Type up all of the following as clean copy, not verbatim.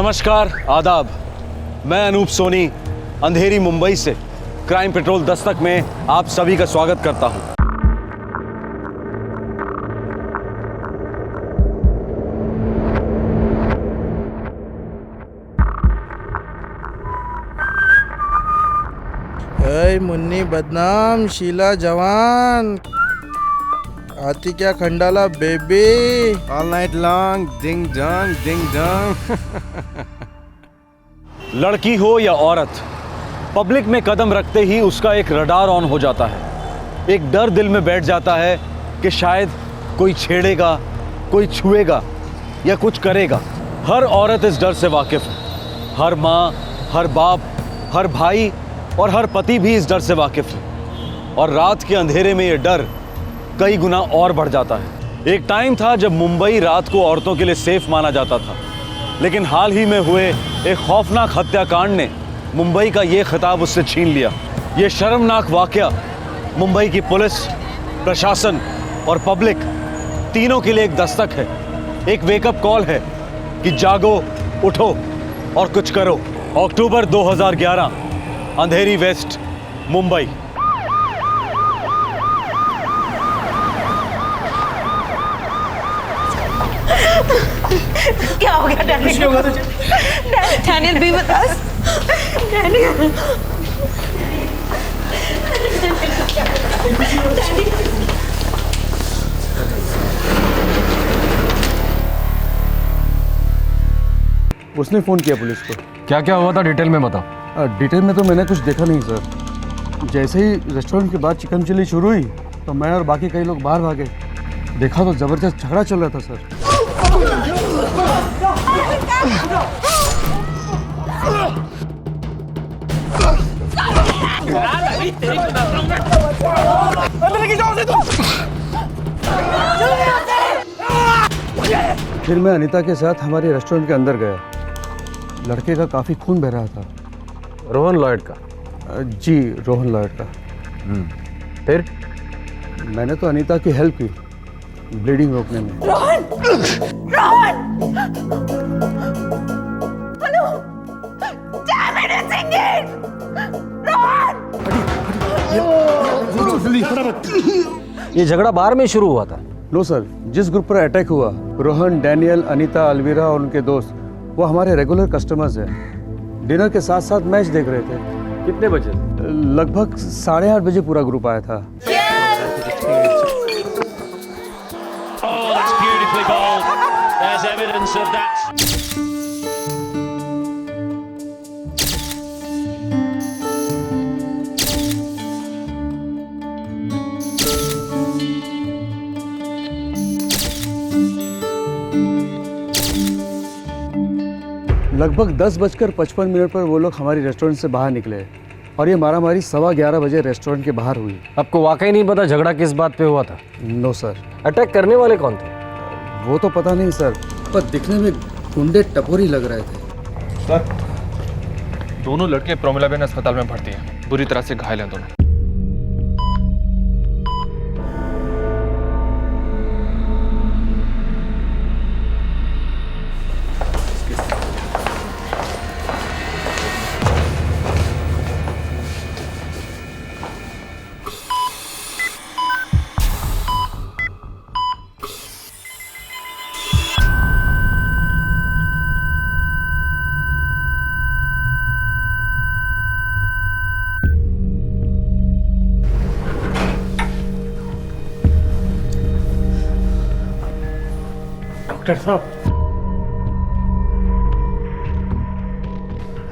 नमस्कार, आदाब। मैं अनूप सोनी अंधेरी मुंबई से क्राइम पेट्रोल दस्तक में आप सभी का स्वागत करता हूं। मुन्नी बदनाम, शीला जवान, आती क्या Khandala baby, all night long ding dong. लड़की हो या औरत, पब्लिक में कदम रखते ही उसका एक रडार ऑन हो जाता है। एक डर दिल में बैठ जाता है कि शायद कोई छेड़ेगा, कोई छुएगा या कुछ करेगा। हर औरत इस डर से वाकिफ है। हर माँ, हर बाप, हर भाई और हर पति भी इस डर से वाकिफ है। और रात के अंधेरे में ये डर कई गुना और बढ़ जाता है। एक टाइम था जब मुंबई रात को औरतों के लिए सेफ माना जाता था, लेकिन हाल ही में हुए एक खौफनाक हत्याकांड ने मुंबई का ये खिताब उससे छीन लिया। ये शर्मनाक वाकया मुंबई की पुलिस, प्रशासन और पब्लिक तीनों के लिए एक दस्तक है, एक वेकअप कॉल है कि जागो, उठो और कुछ करो। अक्टूबर 2011, अंधेरी वेस्ट, मुंबई। क्या हो गया डैनियल? कुछ नहीं होगा तुझे। डैनियल भी बता। डैनियल। उसने फ़ोन किया पुलिस को। क्या क्या हुआ था डिटेल में बताओ। डिटेल में तो मैंने कुछ देखा नहीं सर। जैसे ही रेस्टोरेंट के बाद चिकन चिल्ली शुरू हुई तो मैं और बाकी कई लोग बाहर भागे। देखा तो ज़बरदस्त झगड़ा चल रहा था सर। फिर मैं अनीता के साथ हमारे रेस्टोरेंट के अंदर गया। लड़के का काफ़ी खून बह रहा था। रोहन लॉयड का? जी, रोहन लॉयड का। फिर मैंने तो अनीता की हेल्प की ब्लीडिंग रोकने में। Rohan! Rohan! Hello! Damn it, it's engaged! Rohan! ये झगड़ा बार में शुरू हुआ था? नो सर, जिस ग्रुप पर अटैक हुआ, रोहन, डैनियल, अनीता, अलवीरा और उनके दोस्त, वो हमारे रेगुलर कस्टमर्स हैं। डिनर के साथ साथ मैच देख रहे थे। कितने बजे? लगभग 8:30 बजे पूरा ग्रुप आया था। लगभग 10:55 पर वो लोग हमारी रेस्टोरेंट से बाहर निकले और ये मारामारी 11:15 बजे रेस्टोरेंट के बाहर हुई। आपको वाकई नहीं पता झगड़ा किस बात पे हुआ था? No sir. अटैक करने वाले कौन थे? वो तो पता नहीं सर, पर दिखने में गुंडे टपोरी लग रहे थे। सर, दोनों लड़के प्रोमिलाबेन अस्पताल में भर्ती हैं। बुरी तरह से घायल हैं दोनों। डॉक्टर साहब,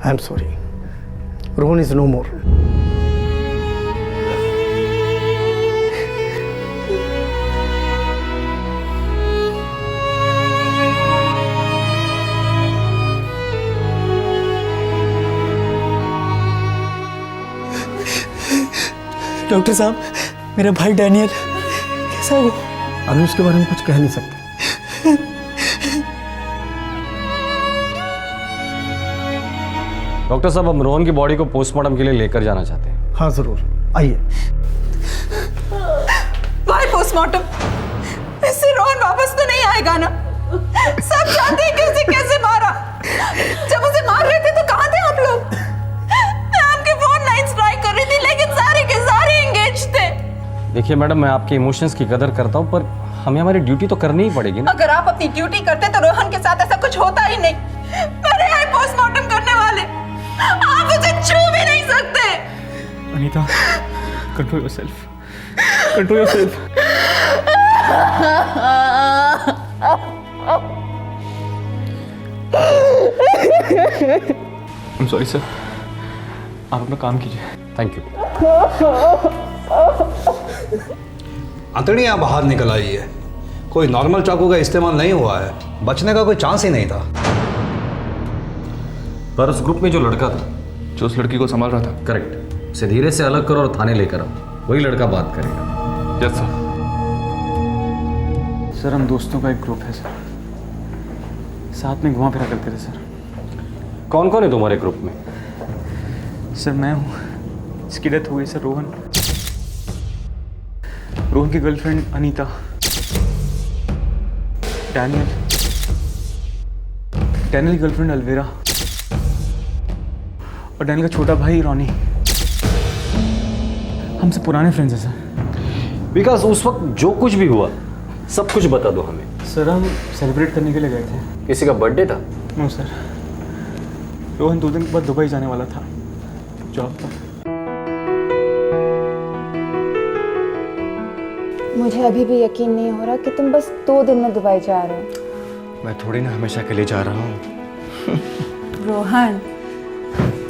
I am sorry, Rohan is no more. Doctor साहब, मेरा भाई डैनियल कैसा हो? अभी उसके बारे में कुछ कह नहीं सकते। डॉक्टर साहब, हम रोहन की बॉडी को पोस्टमार्टम के लिए लेकर जाना चाहते हैं। हाँ जरूर, आइए। भाई पोस्टमार्टम? इससे रोहन वापस तो नहीं आएगा ना? सब जानते हैं कि उसे कैसे मारा। जब उसे मार रहे थे तो कहाँ थे आप लोग? मैं आपके फोन लाइंस ट्राई कर रही थी लेकिन सारे के सारे एंगेज थे। देखिए मैडम, मैं आपके इमोशंस की कदर करता हूँ, पर हमें हमारी ड्यूटी तो करनी ही पड़ेगी ना। अगर आप अपनी ड्यूटी करते तो रोहन के साथ ऐसा कुछ होता ही नहीं। मेरे यहाँ पोस्टमार्टम करने वाले, आप उसे छू भी नहीं सकते। Anita, control yourself, control yourself. I am sorry sir, आप अपना काम कीजिए। Thank you. अंतड़ियाँ बाहर निकल आई है। कोई नॉर्मल चाकू का इस्तेमाल नहीं हुआ है, बचने का कोई चांस ही नहीं था। पर उस ग्रुप में जो लड़का था, जो उस लड़की को संभाल रहा था। करेक्ट, उसे धीरे से अलग करो और थाने लेकर आओ, वही लड़का बात करेगा। Yes sir. सर हम दोस्तों का एक ग्रुप है सर, साथ में घुमा फिरा करते थे सर। कौन कौन है तुम्हारे ग्रुप में? सर मैं हूँ, इसकी डेथ हो गई सर। रोहन, रोहन की गर्लफ्रेंड अनीता, डैनियल, डैनियल की गर्लफ्रेंड अलवेरा और डैनियल का छोटा भाई रॉनी। हमसे पुराने फ्रेंड्स हैं सर। विकास, उस वक्त जो कुछ भी हुआ सब कुछ बता दो हमें। सर हम सेलिब्रेट करने के लिए गए थे। किसी का बर्थडे था? नो सर, रोहन 2 दिन के बाद दुबई जाने वाला था जॉब पर। मुझे अभी भी यकीन नहीं हो रहा कि तुम बस 2 दिन में दुबई जा रहे हो। मैं थोड़ी ना हमेशा के लिए जा रहा हूँ। रोहन,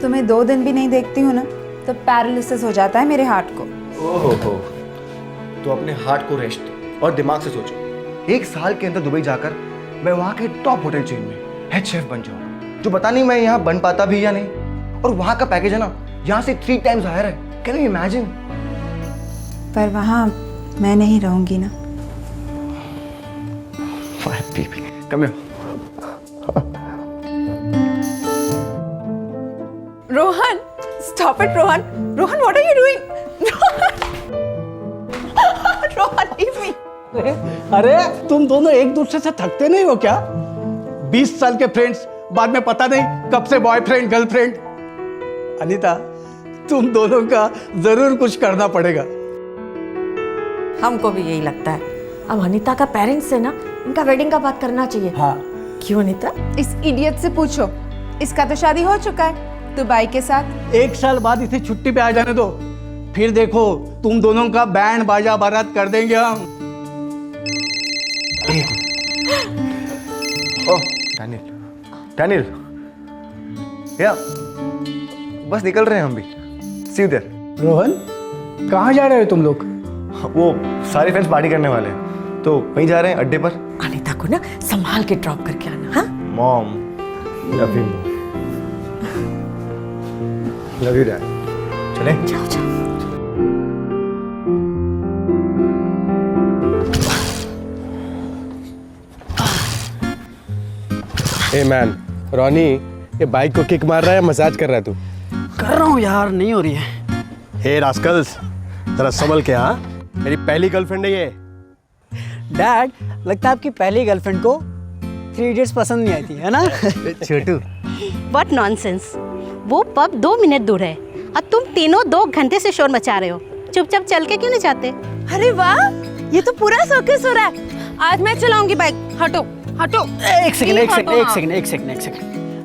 तुम्हें 2 दिन भी नहीं देखती हूँ ना तो पैरालिसिस हो जाता है मेरे हार्ट को। ओहो तो अपने हार्ट को रेस्ट और दिमाग से सोचो। 1 साल के अंदर दुबई जाकर मैं वहाँ के टॉप होटल चेन में हेड शेफ बन जाऊँगा, जो पता नहीं मैं यहाँ बन पाता भी या नहीं। और वहाँ का पैकेज है ना, यहाँ से 3 टाइम्स हायर है। Can you imagine? पर वहाँ मैं नहीं रहूंगी ना। Come here. Rohan, stop it, Rohan. Rohan, what are you doing? Rohan, leave me. अरे तुम दोनों एक दूसरे से थकते नहीं हो क्या? 20 साल के फ्रेंड्स, बाद में पता नहीं कब से बॉयफ्रेंड गर्लफ्रेंड। अनीता, तुम दोनों का जरूर कुछ करना पड़ेगा। हमको भी यही लगता है। अब अनीता का पेरेंट्स से ना इनका वेडिंग का बात करना चाहिए। हाँ। क्यों अनीता? इस इडियट से पूछो, इसका तो शादी हो चुका है दुबई के साथ। 1 साल बाद इसे छुट्टी पे आ जाने दो, फिर देखो तुम दोनों का बैंड बाजा बारात कर देंगे हम। ओह डैनियल, डैनियल, या बस निकल रहे हैं हम भी। सी यू देयर। रोहन, कहाँ जा रहे हो तुम लोग? वो सारे फ्रेंड्स पार्टी करने वाले हैं तो वहीं जा रहे हैं अड्डे पर। अनीता को ना संभाल के ड्रॉप करके आना। हाँ? Mom, love you, love you dad. चले? जाओ जाओ। हे मैन, रॉनी ये बाइक को किक मार रहा है, मसाज कर रहा है तू? कर रहा हूँ यार, नहीं हो रही है। हे रास्कल्स, जरा संभल के। हाँ, मेरी पहली गर्लफ्रेंड है ये। डैड, लगता है आपकी पहली गर्लफ्रेंड को 3 इडियट्स पसंद नहीं आई थी, है ना? छोटू, व्हाट नॉनसेंस। वो पब 2 मिनट दूर है और तुम तीनों 2 घंटे से शोर मचा रहे हो। चुपचाप चल के क्यों नहीं जाते? अरे वाह, ये तो पूरा सर्कस हो रहा है। आज मैं चलाऊंगी बाइक। हटो हटो। एक सेकंड।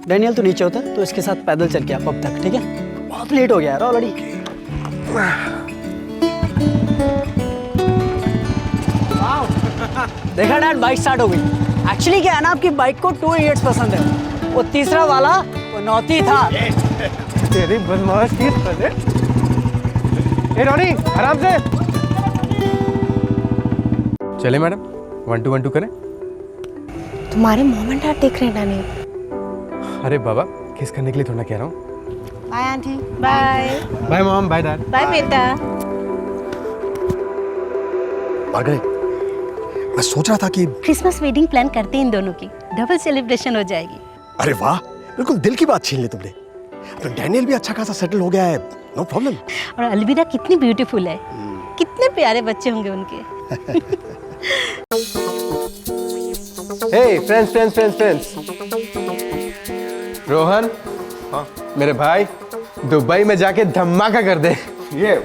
डैनियल, तू नीचे होता तो इसके साथ पैदल चल के आ पब तक, ठीक है? बहुत लेट हो गया यार ऑलरेडी। देखा डैड, बाइक स्टार्ट हो गई। एक्चुअली क्या है ना, आपकी बाइक को 2 इडियट्स पसंद है। वो तीसरा वाला वो नौती था। तेरी बदमाश की है। ए रॉनी, आराम से चले मैडम। 1 2 1 2 करें। तुम्हारे मॉम एंड डैड देख रहे हैं डैनियल। अरे बाबा, किस करने के लिए थोड़ा कह रहा हूँ। Bye aunty. Bye bye mom, bye dad. Bye बेटा। मार्गरेट, मैं सोच रहा था कि क्रिसमस वेडिंग प्लान करते हैं इन दोनों की, डबल सेलिब्रेशन हो जाएगी। अरे वाह, बिल्कुल दिल की बात छीन ली तुमने। तो डैनियल भी अच्छा खासा सेटल हो गया है, नो प्रॉब्लम। और अलविदा कितनी ब्यूटीफुल है, कितने प्यारे बच्चे होंगे उनके। हे फ्रेंड्स, रोहन, हाँ मेरे भाई, दुबई में जाके धमाका कर दे। ये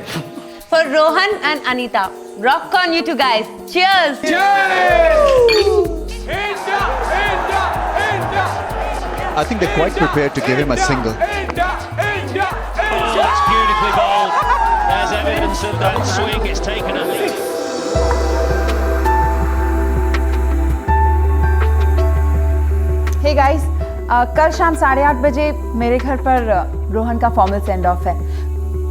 For Rohan and Anita, rock on you two guys. Cheers! I think they're quite prepared to give him a single. That's beautifully bowled. There's evidence of that swing. It's taken a lead. Hey guys, कल शाम 8:30 बजे मेरे घर पर रोहन का formal send off है।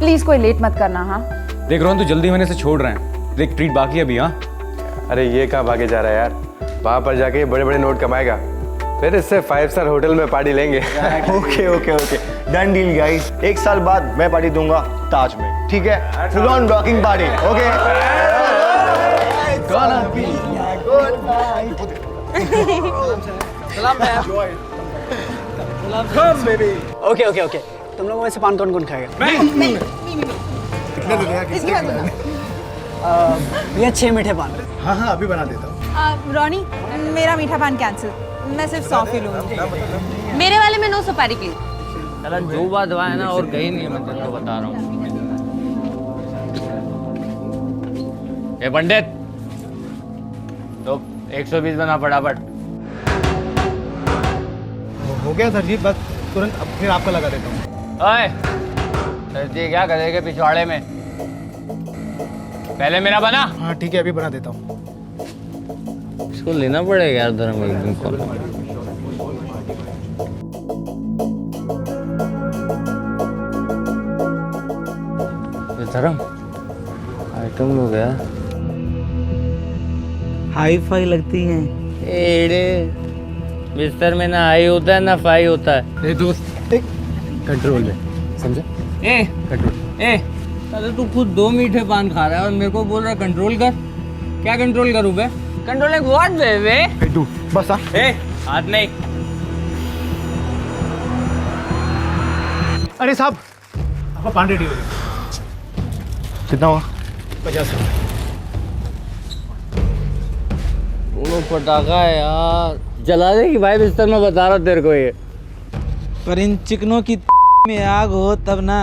Please कोई late मत करना। हाँ देख रोहन, तू जल्दी होने से छोड़ रहे हैं, एक ट्रीट बाकी है अभी। हाँ अरे ये कहाँ भागे जा रहा है यार, वहाँ पर जाके बड़े बड़े नोट कमाएगा, फिर इससे 5 स्टार होटल में पार्टी लेंगे। Okay okay okay, done deal guys. 1 साल बाद मैं पार्टी दूंगा ताज में, ठीक है? Full on rocking party, okay? Okay okay okay, तुम लोगों में से पान कौन खाएगा? भैया 6 मीठे पान। हाँ हाँ अभी बना देता हूँ। रॉनी, मेरा मीठा पान कैंसिल, मैं सिर्फ सॉफी लूंगी। मेरे वाले में नो सुपारी प्लीज। चला जो बात हुआ है ना और कहीं नहीं है, मैं तेरे को बता रहा हूँ। ए पंडित, तो 120 बना फटाफट। हो गया सर जी, बस तुरंत फिर आपका लगा देता हूँ। ओए, दर्जी क्या करेगा पिछवाड़े में? पहले मेरा बना। हाँ ठीक है, अभी बना देता हूँ। इसको लेना पड़ेगा यार धर्म एक दिन को। ये धर्म आइटम लोग यार हाई फाई लगती हैं। एड़े बिस्तर में ना हाई होता है ना फाई होता है। ए दोस्त, कंट्रोल में, समझे? ए कंट्रोल। ए अरे तू खुद 2 मीठे पान खा रहा है और मेरे को बोल रहा है कंट्रोल कर। क्या कंट्रोल करूँ बे? कंट्रोल लाइक व्हाट बेबे? तू बस आ। ए हाथ नहीं। अरे साहब, आपका पान रेडी हो गया। कितना हुआ? 50 रुपये। दोनों पटाखा है यार, जला देगी भाई बिस्तर में, बता रहा तेरे को ये। पर इन चिकनों की में आग हो तब ना।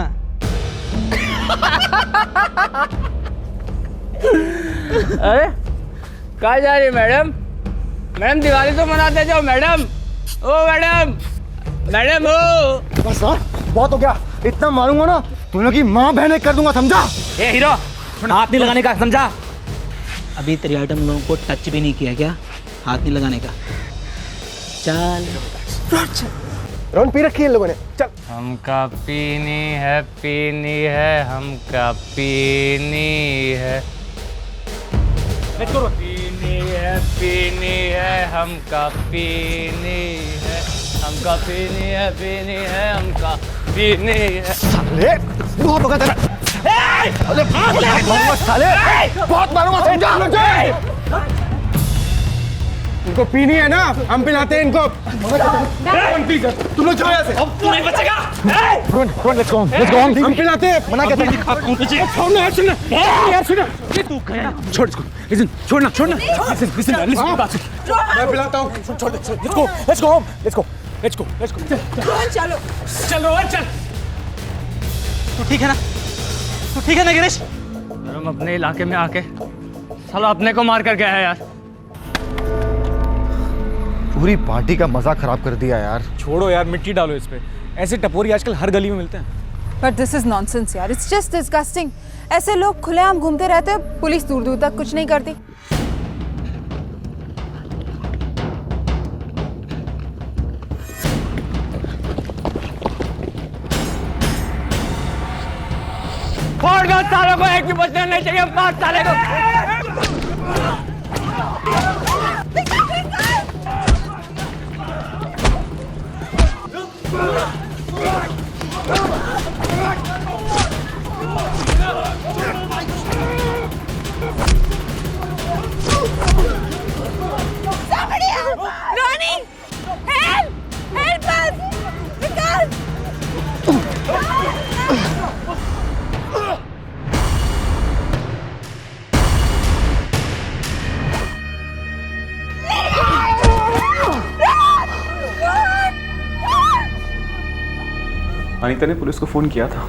अरे कहाँ जा रही है मैडम? मैडम दिवाली तो मनाते जाओ मैडम। ओ मैडम, मैडम ओ। बस सर, बहुत हो गया, इतना मारूंगा ना तुम लोग की माँ बहने कर दूंगा, समझा? ए हीरो, हाथ नहीं लगाने का, समझा? अभी तेरी आइटम लोगों को टच भी नहीं किया क्या? हाथ नहीं लगाने का। चल रोन पी रखी है इन लोगों ने, चल। हमका पीनी है हमका पीनी है। पीनी है हमका पीनी है, हमका पीनी है हमका पीनी है। साले बहुत हो गया तेरा। अरे मारूंगा साले, बहुत मारूंगा, समझा? इनको पीनी है ना, हम पिलाते हैं इनको। तुम लोग जाओ यहाँ से, अब तू नहीं बचेगा। लेट्स गो हम पिलाते हैं, मना कहते हैं। छोड़ इसको, लिसन, छोड़ना लिसन बात सुन। मैं पिलाता हूँ, छोड़ लेट्स गो। चलो चल रोहन चल। तू ठीक है ना गिरीश? हम अपने इलाके में आके साला अपने को मार कर गया है यार। पूरी पार्टी का मजा खराब कर दिया यार। छोड़ो यार, मिट्टी डालो इस पे। ऐसे टपोरी आजकल हर गली में मिलते हैं। बट दिस इज नॉनसेंस यार, इट्स जस्ट डिस्गस्टिंग। ऐसे लोग खुलेआम घूमते रहते हैं, पुलिस दूर दूर तक कुछ नहीं करती। फोड़ दो सालों को, एक भी बचना नहीं चाहिए। 5 साले को Ronnie! Help! Help us! Vikas! Anita ने पुलिस को फ़ोन किया था।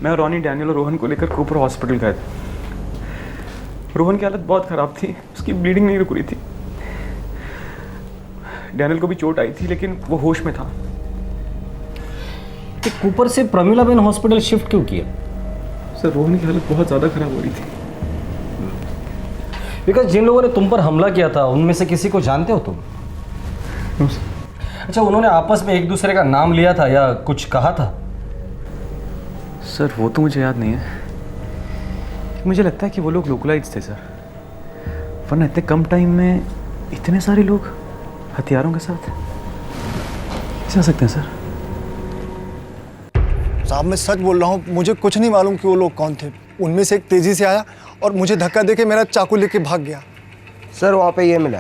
मैं और रॉनी, डैनियल और रोहन को लेकर कूपर हॉस्पिटल गए थे। रोहन की हालत बहुत ख़राब थी, उसकी ब्लीडिंग नहीं रुक रही थी। डैनियल को भी चोट आई थी लेकिन वो होश में था। कूपर से प्रमिलाबेन हॉस्पिटल शिफ्ट क्यों किया? सर रोहन की हालत बहुत ज़्यादा ख़राब हो रही थी। बिकॉज जिन लोगों ने तुम पर हमला किया था उनमें से किसी को जानते हो तुम? अच्छा, उन्होंने आपस में एक दूसरे का नाम लिया था या कुछ कहा था? सर वो तो मुझे याद नहीं है, मुझे लगता है कि वो लोग लोकलाइट्स थे सर, वरना इतने कम टाइम में इतने सारे लोग हथियारों के साथ कैसे आ सकते हैं सर? साहब मैं सच बोल रहा हूँ, मुझे कुछ नहीं मालूम कि वो लोग कौन थे। उनमें से एक तेजी से आया और मुझे धक्का देके मेरा चाकू लेके भाग गया। सर वहाँ पे ये मिला।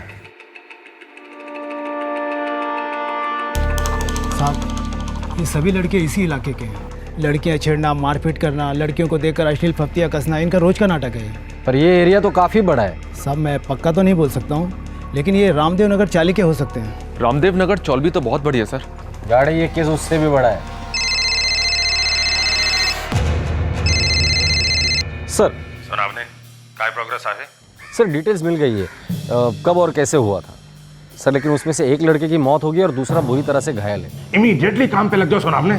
साहब ये सभी लड़के इसी इलाके के हैं। लड़कियां छेड़ना, मारपीट करना, लड़कियों को देखकर अश्लील फप्तियाँ कसना, इनका रोज का नाटक है। पर ये एरिया तो काफ़ी बड़ा है। साहब मैं पक्का तो नहीं बोल सकता हूँ, लेकिन ये रामदेव नगर चाली के हो सकते हैं। रामदेव नगर चौलवी तो बहुत बड़ी है सर। गाड़ी ये केस उससे भी बड़ा है। सर आपने क्या प्रोग्रेस है? सर डिटेल्स मिल गई है, कब और कैसे हुआ था सर, लेकिन उसमें से एक लड़के की मौत हो गई और दूसरा बुरी तरह से घायल है। इमीडिएटली काम पे लग जाओ सोनाब ने।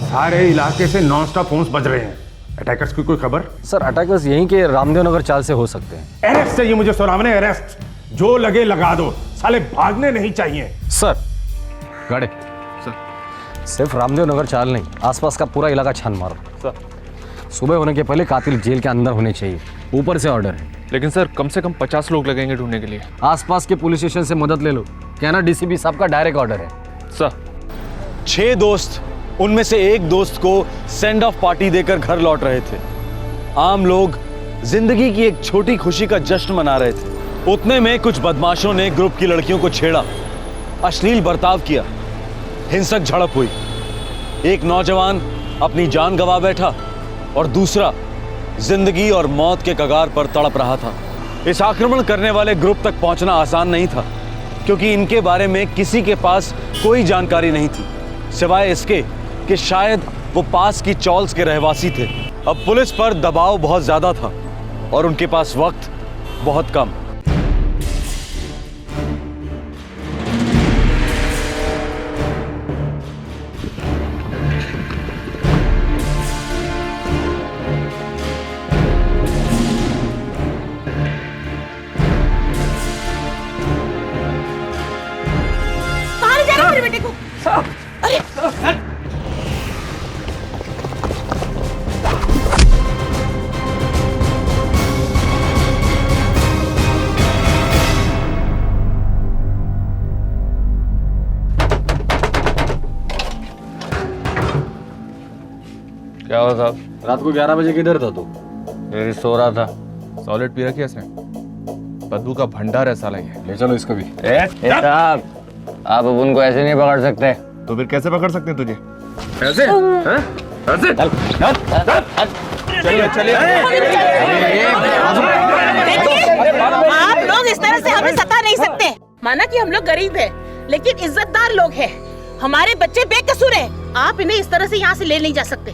सारे इलाके से नॉन स्टॉप फोन्स बज रहे हैं। अटैकर्स की कोई खबर? सर अटैकर्स यहीं के रामदेव नगर चाल से हो सकते हैं। अरेस्ट चाहिए मुझे सोनाब ने, अरेस्ट। जो लगे लगा दो, साले भागने नहीं चाहिए। सर गाड़ी सर, सिर्फ रामदेव नगर चाल नहीं, आसपास का पूरा इलाका छान मारो सर। सुबह होने के पहले कातिल जेल के अंदर होने चाहिए, ऊपर से ऑर्डर है। लेकिन सर कम से कम 50 लोग लगेंगे ढूंढने के लिए। आसपास के पुलिस स्टेशन से मदद ले लो, कहना डीसीपी साहब का डायरेक्ट ऑर्डर है। सर 6 दोस्त, उनमें से एक दोस्त को सेंड ऑफ पार्टी देकर घर लौट रहे थे। आम लोग जिंदगी की एक छोटी खुशी का जश्न मना रहे थे। उतने में कुछ बदमाशों ने ग्रुप की लड़कियों को छेड़ा, अश्लील बर्ताव किया, हिंसक झड़प हुई। एक नौजवान अपनी जान गंवा बैठा और दूसरा जिंदगी और मौत के कगार पर तड़प रहा था। इस आक्रमण करने वाले ग्रुप तक पहुंचना आसान नहीं था, क्योंकि इनके बारे में किसी के पास कोई जानकारी नहीं थी, सिवाय इसके कि शायद वो पास की चौल्स के रहवासी थे। अब पुलिस पर दबाव बहुत ज्यादा था और उनके पास वक्त बहुत कम। बेटे को अरे क्या हुआ साहब? रात को 11 बजे किधर था तू? मेरी सो रहा था। सॉलिड पी रखी है इसने, बदबू का भंडार है साला ये। ले चलो इसको भी। साहब आप अब उनको ऐसे नहीं पकड़ सकते। तो फिर कैसे पकड़ सकते हैं तुझे? ऐसे? हैं? ऐसे? चलिए चलिए। आप लोग इस तरह से हमें सता नहीं सकते। माना कि हम लोग गरीब हैं, लेकिन इज्जतदार लोग हैं। हमारे बच्चे बेकसूर हैं। आप इन्हें इस तरह से यहाँ से ले नहीं जा सकते।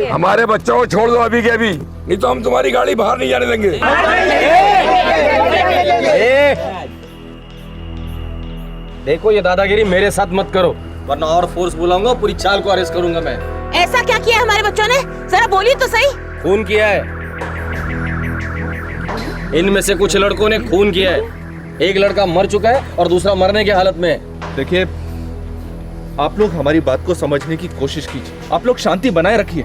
हमारे बच्चों को छोड़ दो अभी के अभी, नहीं तो हम तुम्हारी गाड़ी बाहर नहीं जाने देंगे। देखो ये दादागिरी मेरे साथ मत करो, वरना और फोर्स बुलाऊंगा, पूरी चाल को अरेस्ट करूंगा मैं। ऐसा क्या किया है हमारे बच्चों ने? जरा बोलिए तो सही। खून किया है, इनमें से कुछ लड़कों ने खून किया है। एक लड़का मर चुका है और दूसरा मरने की हालत में है। देखिए आप लोग हमारी बात को समझने की कोशिश कीजिए, आप लोग शांति बनाए रखिए।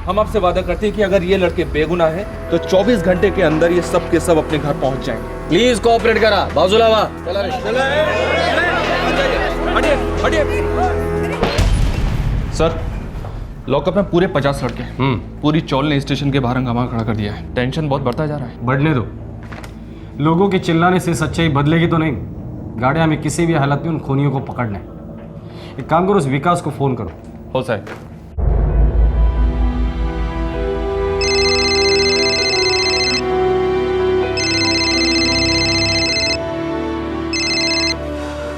हम आपसे वादा करते हैं कि अगर ये लड़के बेगुनाह हैं तो 24 घंटे के अंदर ये सब के सब अपने घर पहुंच जाएंगे। प्लीज कोऑपरेट करा। बाजुलावा सर लॉकअप में पूरे 50 लड़के हैं। पूरी चौल ने स्टेशन के बाहर हंगामा खड़ा कर दिया है। टेंशन बहुत बढ़ता जा रहा है। बढ़ने दो, लोगों के चिल्लाने से सच्चाई बदलेगी तो नहीं। गाड़ियां में किसी भी हालत में उन खूनियों को पकड़ना है। एक काम करो, उस विकास को फोन करो। हो साहब।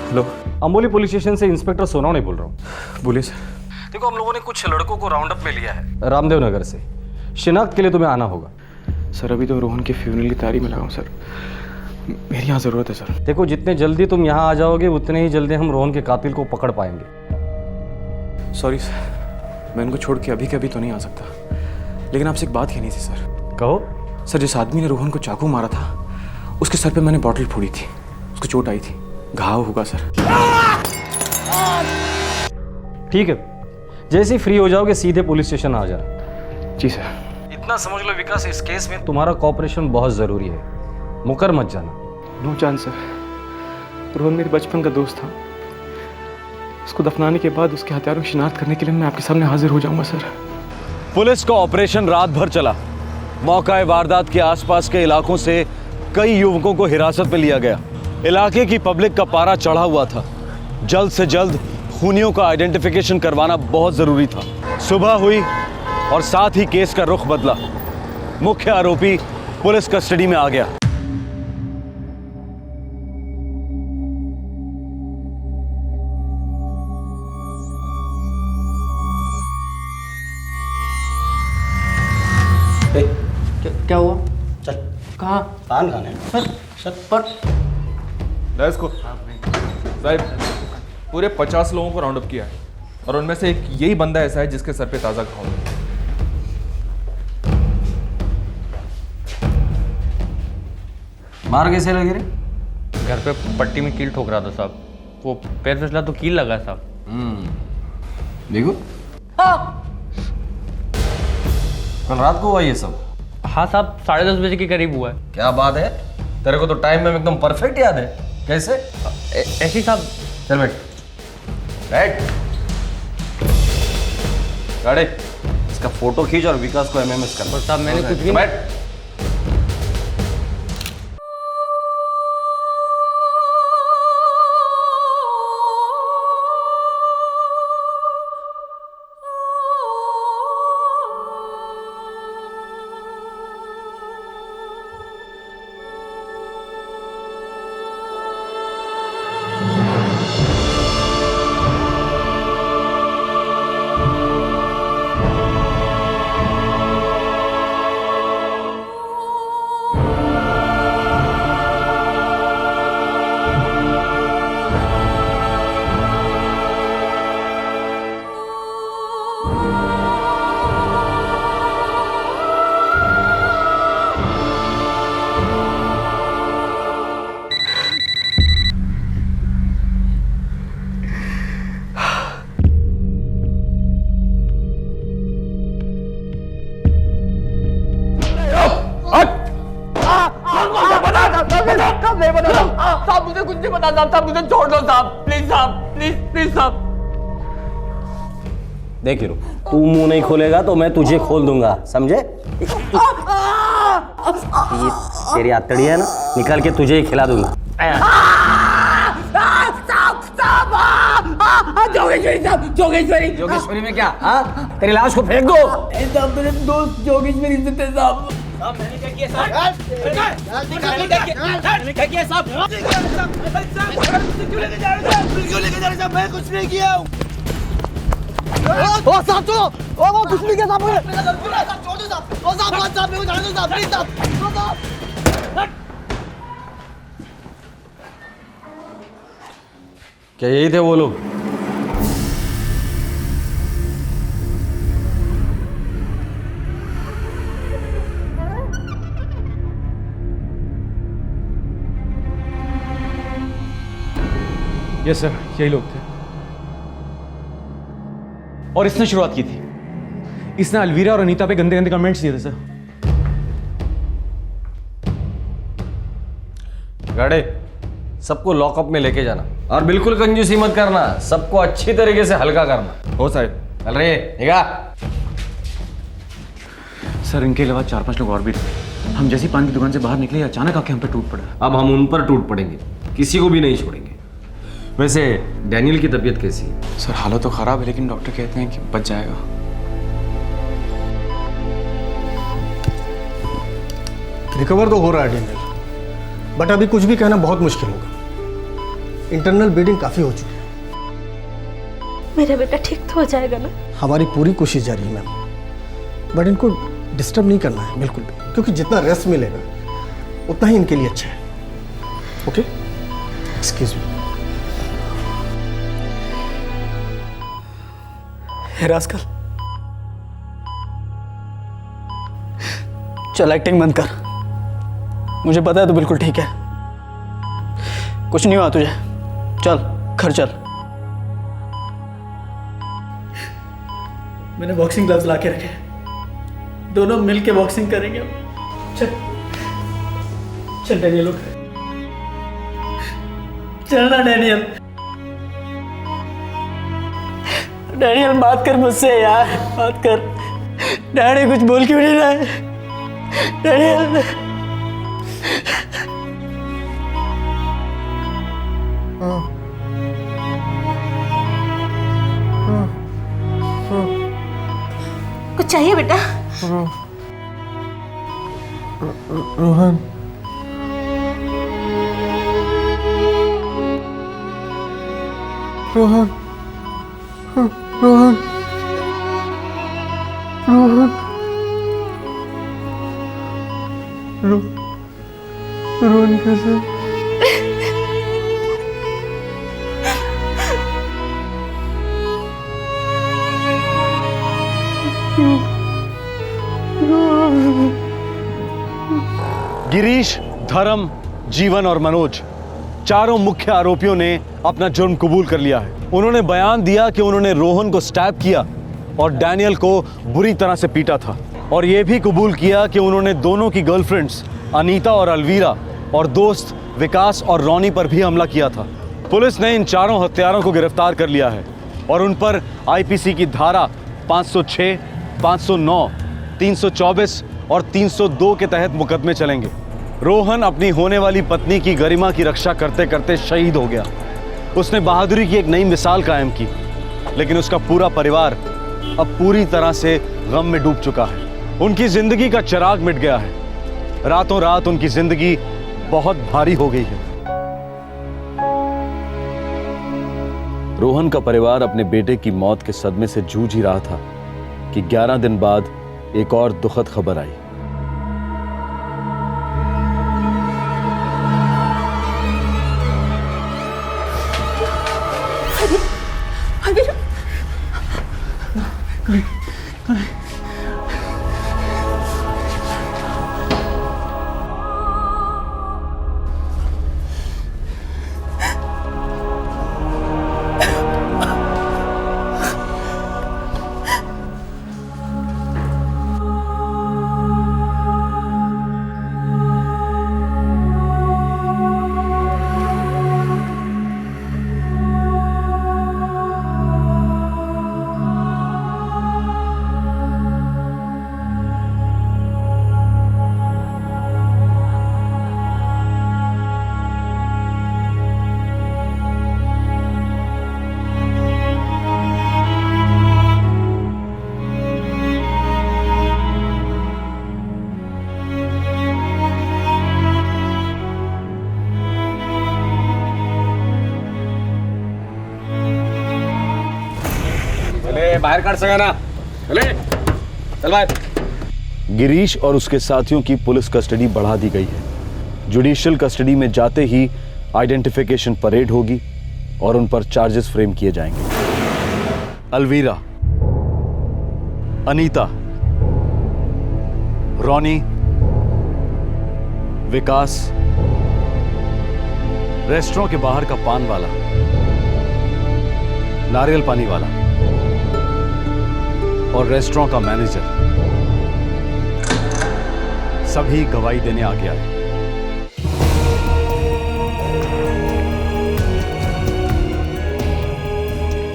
हेलो। अम्बोली पुलिस स्टेशन से इंस्पेक्टर सोनवणे बोल रहा हूँ। बोलिए सर। देखो, हम लोगों ने कुछ लड़कों को राउंड अप में लिया है रामदेव नगर से। शिनाख्त के लिए तुम्हें आना होगा। सर अभी तो रोहन के फ्यूनरल की तैयारी में लगा हूँ सर, मेरी यहाँ ज़रूरत है सर। देखो, जितने जल्दी तुम यहाँ आ जाओगे उतने ही जल्दी हम रोहन के कातिल को पकड़ पाएंगे। सॉरी सर, मैं उनको छोड़ के अभी के अभी तो नहीं आ सकता, लेकिन आपसे एक बात कहनी थी सर। कहो। सर, जिस आदमी ने रोहन को चाकू मारा था उसके सर पे मैंने बॉटल फोड़ी थी, उसको चोट आई थी, घाव होगा सर। ठीक है, जैसे ही फ्री हो जाओगे सीधे पुलिस स्टेशन आ जाना। जी सर। इतना समझ लो विकास, इस केस में तुम्हारा कॉपरेशन बहुत ज़रूरी है, मुकर मत जाना। नो चांस सर, रोहन मेरे बचपन का दोस्त था, उसको दफनाने के बाद उसके हथियारों की शिनाख्त करने के लिए मैं आपके सामने हाजिर हो जाऊंगा सर। पुलिस का ऑपरेशन रात भर चला। मौका वारदात के आसपास के इलाकों से कई युवकों को हिरासत में लिया गया। इलाके की पब्लिक का पारा चढ़ा हुआ था। जल्द से जल्द खूनियों का आइडेंटिफिकेशन करवाना बहुत जरूरी था। सुबह हुई और साथ ही केस का रुख बदला। मुख्य आरोपी पुलिस कस्टडी में आ गया। क्या हुआ? चल कहाँ? पान खाने सर पर लेट्स गो। साहब, पूरे 50 लोगों को राउंड अप किया है और उनमें से एक यही बंदा ऐसा है जिसके सर पे ताज़ा घाव है। मार कैसे लगे रे? घर पे पट्टी में कील ठोक रहा था साहब, वो पैर फिसला तो कील लगा साहब। देखो, कल रात को हुआ ये सब? हाँ साहब, 10:30 बजे के करीब हुआ है। क्या बात है, तेरे को तो टाइम में एकदम परफेक्ट याद है। कैसे? ऐसे ही साहब। चल बैठ बैठ। गाड़ी इसका फोटो खींच और विकास को एमएमएस कर। साहब मैंने कुछ भी बैठ। साहब मुझे कुछ नहीं पता साहब, मुझे छोड़ दो साहब, प्लीज साहब, प्लीज साहब। देख हीरो, तू मुंह नहीं खोलेगा तो मैं तुझे खोल दूंगा, समझे? ये तेरी आतड़ी है ना, निकाल के तुझे ही खिला दूंगा। जोगेश्वरी में क्या? हाँ, तेरी लाश को फेंक दो। साहब मेरे दोस्त जोगेश्वरी से थे साहब। मैंने क्या किया साहब? मैंने क्या किया साहब? क्यों लेके जा रहे साहब? मैं कुछ नहीं किया हूँ। ओ साहब चलो, ओ वो कुछ नहीं किया साहब। छोड़ दो साहब, ओ साहब मेरे को जाने दो साहब, प्लीज साहब। क्या यही थे वो लोग? यस सर, यही लोग थे। और इसने शुरुआत की थी। इसने अलवीरा और अनीता पे गंदे गंदे कमेंट्स दिए थे सर। गाड़े सबको लॉकअप में लेके जाना और बिल्कुल कंजूसी मत करना, सबको अच्छी तरीके से हल्का करना। हो साहब। चल रही है निगाह। सर इनके अलावा 4-5 लोग और भी थे। हम जैसी पान की दुकान से बाहर निकले अचानक आके हम पे टूट पड़ा। अब हम उन पर टूट पड़ेंगे, किसी को भी नहीं छोड़ेंगे। वैसे डैनियल की तबीयत कैसी है? सर हालत तो खराब है, लेकिन डॉक्टर कहते हैं कि बच जाएगा। रिकवर तो हो रहा है डेनियल, बट अभी कुछ भी कहना बहुत मुश्किल होगा। इंटरनल ब्लीडिंग काफ़ी हो चुकी है। मेरा बेटा ठीक तो हो जाएगा ना? हमारी पूरी कोशिश जारी है मैम, बट इनको डिस्टर्ब नहीं करना है बिल्कुल भी, क्योंकि जितना रेस्ट मिलेगा उतना ही इनके लिए अच्छा है। Okay, excuse me. रास्कल, चल एक्टिंग बंद कर। मुझे पता है तू बिल्कुल ठीक है, कुछ नहीं हुआ तुझे। चल घर चल। मैंने बॉक्सिंग ग्लव्स ला के रखे, दोनों मिल के बॉक्सिंग करेंगे। चल चल डैनियल, उठ। चल ना डैनियल। डैनियल बात कर मुझसे यार, बात कर। डैडी कुछ बोल क्यों नहीं रहा है? डैनियल कुछ चाहिए बेटा? रोहन, रोहन, रोहन, रोहन, रोहन कैसे? गिरीश, धर्म, जीवन और मनोज, चारों मुख्य आरोपियों ने अपना जुर्म कबूल कर लिया है। उन्होंने बयान दिया कि उन्होंने रोहन को स्टैब किया और डैनियल को बुरी तरह से पीटा था, और यह भी कबूल किया कि उन्होंने दोनों की गर्लफ्रेंड्स अनीता और अलवीरा और दोस्त विकास और रॉनी पर भी हमला किया था। पुलिस ने इन चारों हत्यारों को गिरफ्तार कर लिया है और उन पर आईपीसी की धारा 506, 509, 324 और 302 के तहत मुकदमे चलेंगे। रोहन अपनी होने वाली पत्नी की गरिमा की रक्षा करते करते शहीद हो गया। उसने बहादुरी की एक नई मिसाल कायम की, लेकिन उसका पूरा परिवार अब पूरी तरह से गम में डूब चुका है। उनकी जिंदगी का चिराग मिट गया है। रातों रात उनकी जिंदगी बहुत भारी हो गई है। रोहन का परिवार अपने बेटे की मौत के सदमे से जूझ ही रहा था कि 11 दिन बाद एक और दुखद खबर आई। बाहर काट सका ना, चले चल बाहर। गिरीश और उसके साथियों की पुलिस कस्टडी बढ़ा दी गई है। जुडिशियल कस्टडी में जाते ही आइडेंटिफिकेशन परेड होगी और उन पर चार्जेस फ्रेम किए जाएंगे। अलवीरा, अनीता, रॉनी, विकास, रेस्टोरेंट के बाहर का पान वाला, नारियल पानी वाला और रेस्टोरेंट का मैनेजर सभी गवाही देने आ गया है।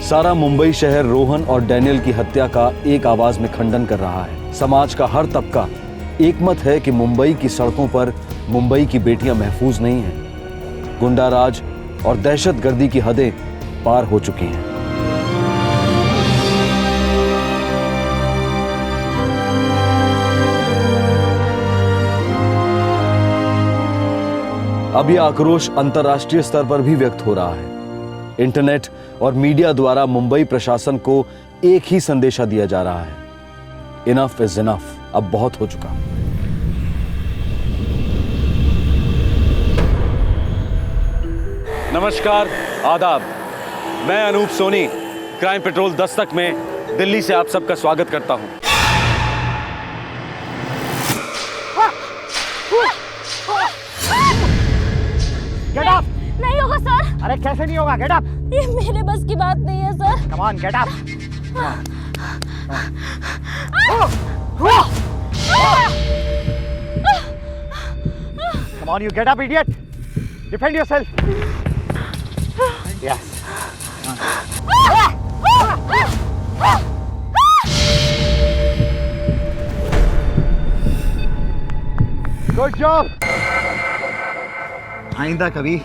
सारा मुंबई शहर रोहन और डैनियल की हत्या का एक आवाज में खंडन कर रहा है। समाज का हर तबका एकमत है कि मुंबई की सड़कों पर मुंबई की बेटियां महफूज नहीं हैं। गुंडाराज और दहशतगर्दी की हदें पार हो चुकी हैं। अब यह आक्रोश अंतर्राष्ट्रीय स्तर पर भी व्यक्त हो रहा है। इंटरनेट और मीडिया द्वारा मुंबई प्रशासन को एक ही संदेशा दिया जा रहा है, इनफ इज इनफ, अब बहुत हो चुका। नमस्कार, आदाब। मैं अनूप सोनी क्राइम पेट्रोल दस्तक में दिल्ली से आप सबका स्वागत करता हूं। Get up. नहीं होगा सर। अरे कैसे नहीं होगा? Get up. ये मेरे बस की बात नहीं है sir. Come on, get up. Come on, you get up idiot. Defend yourself. Yes. Good job. आइंदा कभी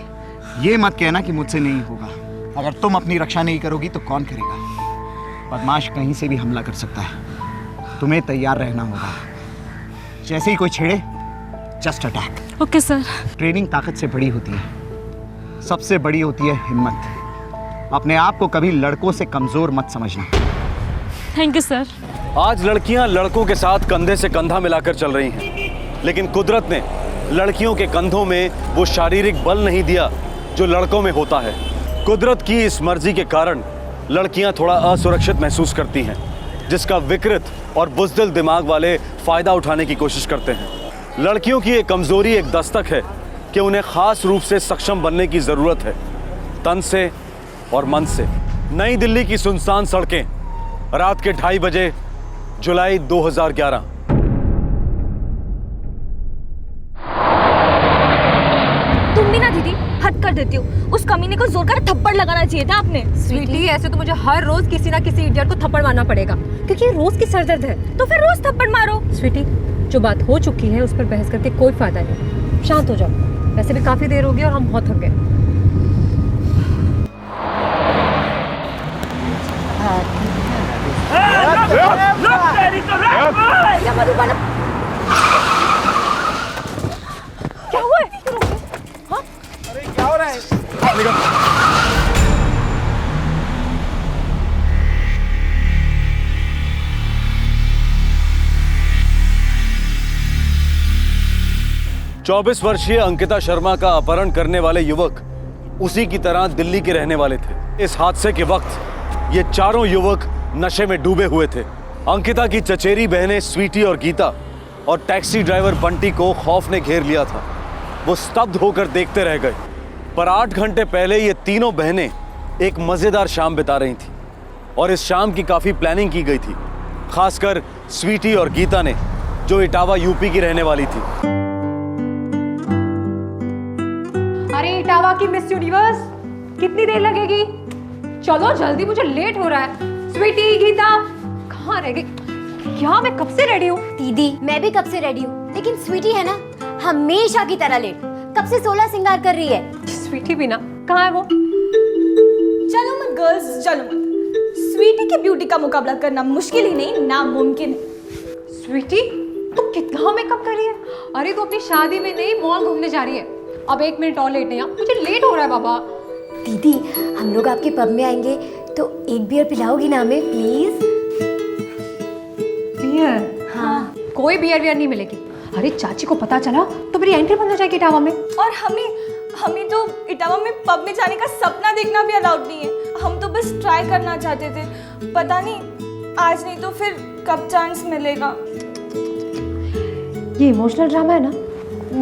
ये मत कहना कि मुझसे नहीं होगा। अगर तुम अपनी रक्षा नहीं करोगी तो कौन करेगा? बदमाश कहीं से भी हमला कर सकता है, तुम्हें तैयार रहना होगा। जैसे ही कोई छेड़े, just attack. Okay sir. Training ताकत से बड़ी होती है, सबसे बड़ी होती है हिम्मत। अपने आप को कभी लड़कों से कमजोर मत समझना। Thank you sir. आज लड़कियां लड़कों के साथ कंधे से कंधा मिलाकर चल रही हैं, लेकिन कुदरत ने लड़कियों के कंधों में वो शारीरिक बल नहीं दिया जो लड़कों में होता है। कुदरत की इस मर्जी के कारण लड़कियां थोड़ा असुरक्षित महसूस करती हैं, जिसका विकृत और बुज़दिल दिमाग वाले फायदा उठाने की कोशिश करते हैं। लड़कियों की एक कमजोरी एक दस्तक है कि उन्हें खास रूप से सक्षम बनने की जरूरत है, तन से और मन से। नई दिल्ली की सुनसान सड़कें, रात के 2:30 बजे, जुलाई 2011। तुम भी ना दीदी हद कर देती हो। उस कमीने को जोर कर थप्पड़ लगाना चाहिए था आपने। स्वीटी, ऐसे तो मुझे हर रोज किसी ना किसी इडियट को थप्पड़ मारना पड़ेगा, क्योंकि रोज की सरदर्द है। तो फिर रोज थप्पड़ मारो। स्वीटी, जो बात हो चुकी है उस पर बहस करके कोई फायदा नहीं। शांत हो जाओ, वैसे भी काफी देर हो गई और हम बहुत थक गए। क्या हुआ है? हाँ? अरे क्या हो रहा है? चौबीस वर्षीय अंकिता शर्मा का अपहरण करने वाले युवक उसी की तरह दिल्ली के रहने वाले थे। इस हादसे के वक्त ये चारों युवक नशे में डूबे हुए थे। अंकिता की चचेरी बहनें स्वीटी और गीता और टैक्सी ड्राइवर बंटी को खौफ ने घेर लिया था। वो स्तब्ध होकर देखते रह गए। पर 8 घंटे पहले ये तीनों बहनें एक मजेदार शाम बिता रही थी और इस शाम की काफी प्लानिंग की गई थी, खासकर स्वीटी और गीता ने, जो इटावा यूपी की रहने वाली थी। अरे इटावा की मिस यूनिवर्स, कितनी देर लगेगी? चलो जल्दी, मुझे लेट हो रहा है। स्वीटी, गीता कहाँ रह गई? क्या मैं कब से रेडी हूँ? दीदी मैं भी कब से रेडी हूँ, लेकिन स्वीटी है ना हमेशा की तरह लेट। कब से 16 श्रृंगार कर रही है। स्वीटी भी ना, कहाँ है वो? चलो मत गर्ल्स, चलो मत। स्वीटी की ब्यूटी का मुकाबला करना मुश्किल ही नहीं, नामुमकिन है। स्वीटी, तू कितना मेकअप कर रही है? अरे तू अपनी शादी में नहीं, मॉल घूमने जा रही है। अब 1 मिनट और लेट नहीं, मुझे लेट हो रहा है बाबा। दीदी हम लोग आपके पब में आएंगे तो एक बियर पिलाओगी ना हमें प्लीज? बियर? हाँ। कोई बियर वियर नहीं मिलेगी। अरे चाची को पता चला तो मेरी एंट्री बंद हो जाएगी इटावा में। और हमें तो इटावा में पब में जाने का सपना देखना भी अलाउड नहीं है। हम तो बस ट्राई करना चाहते थे, पता नहीं आज नहीं तो फिर कब चांस मिलेगा। ये इमोशनल ड्रामा है ना,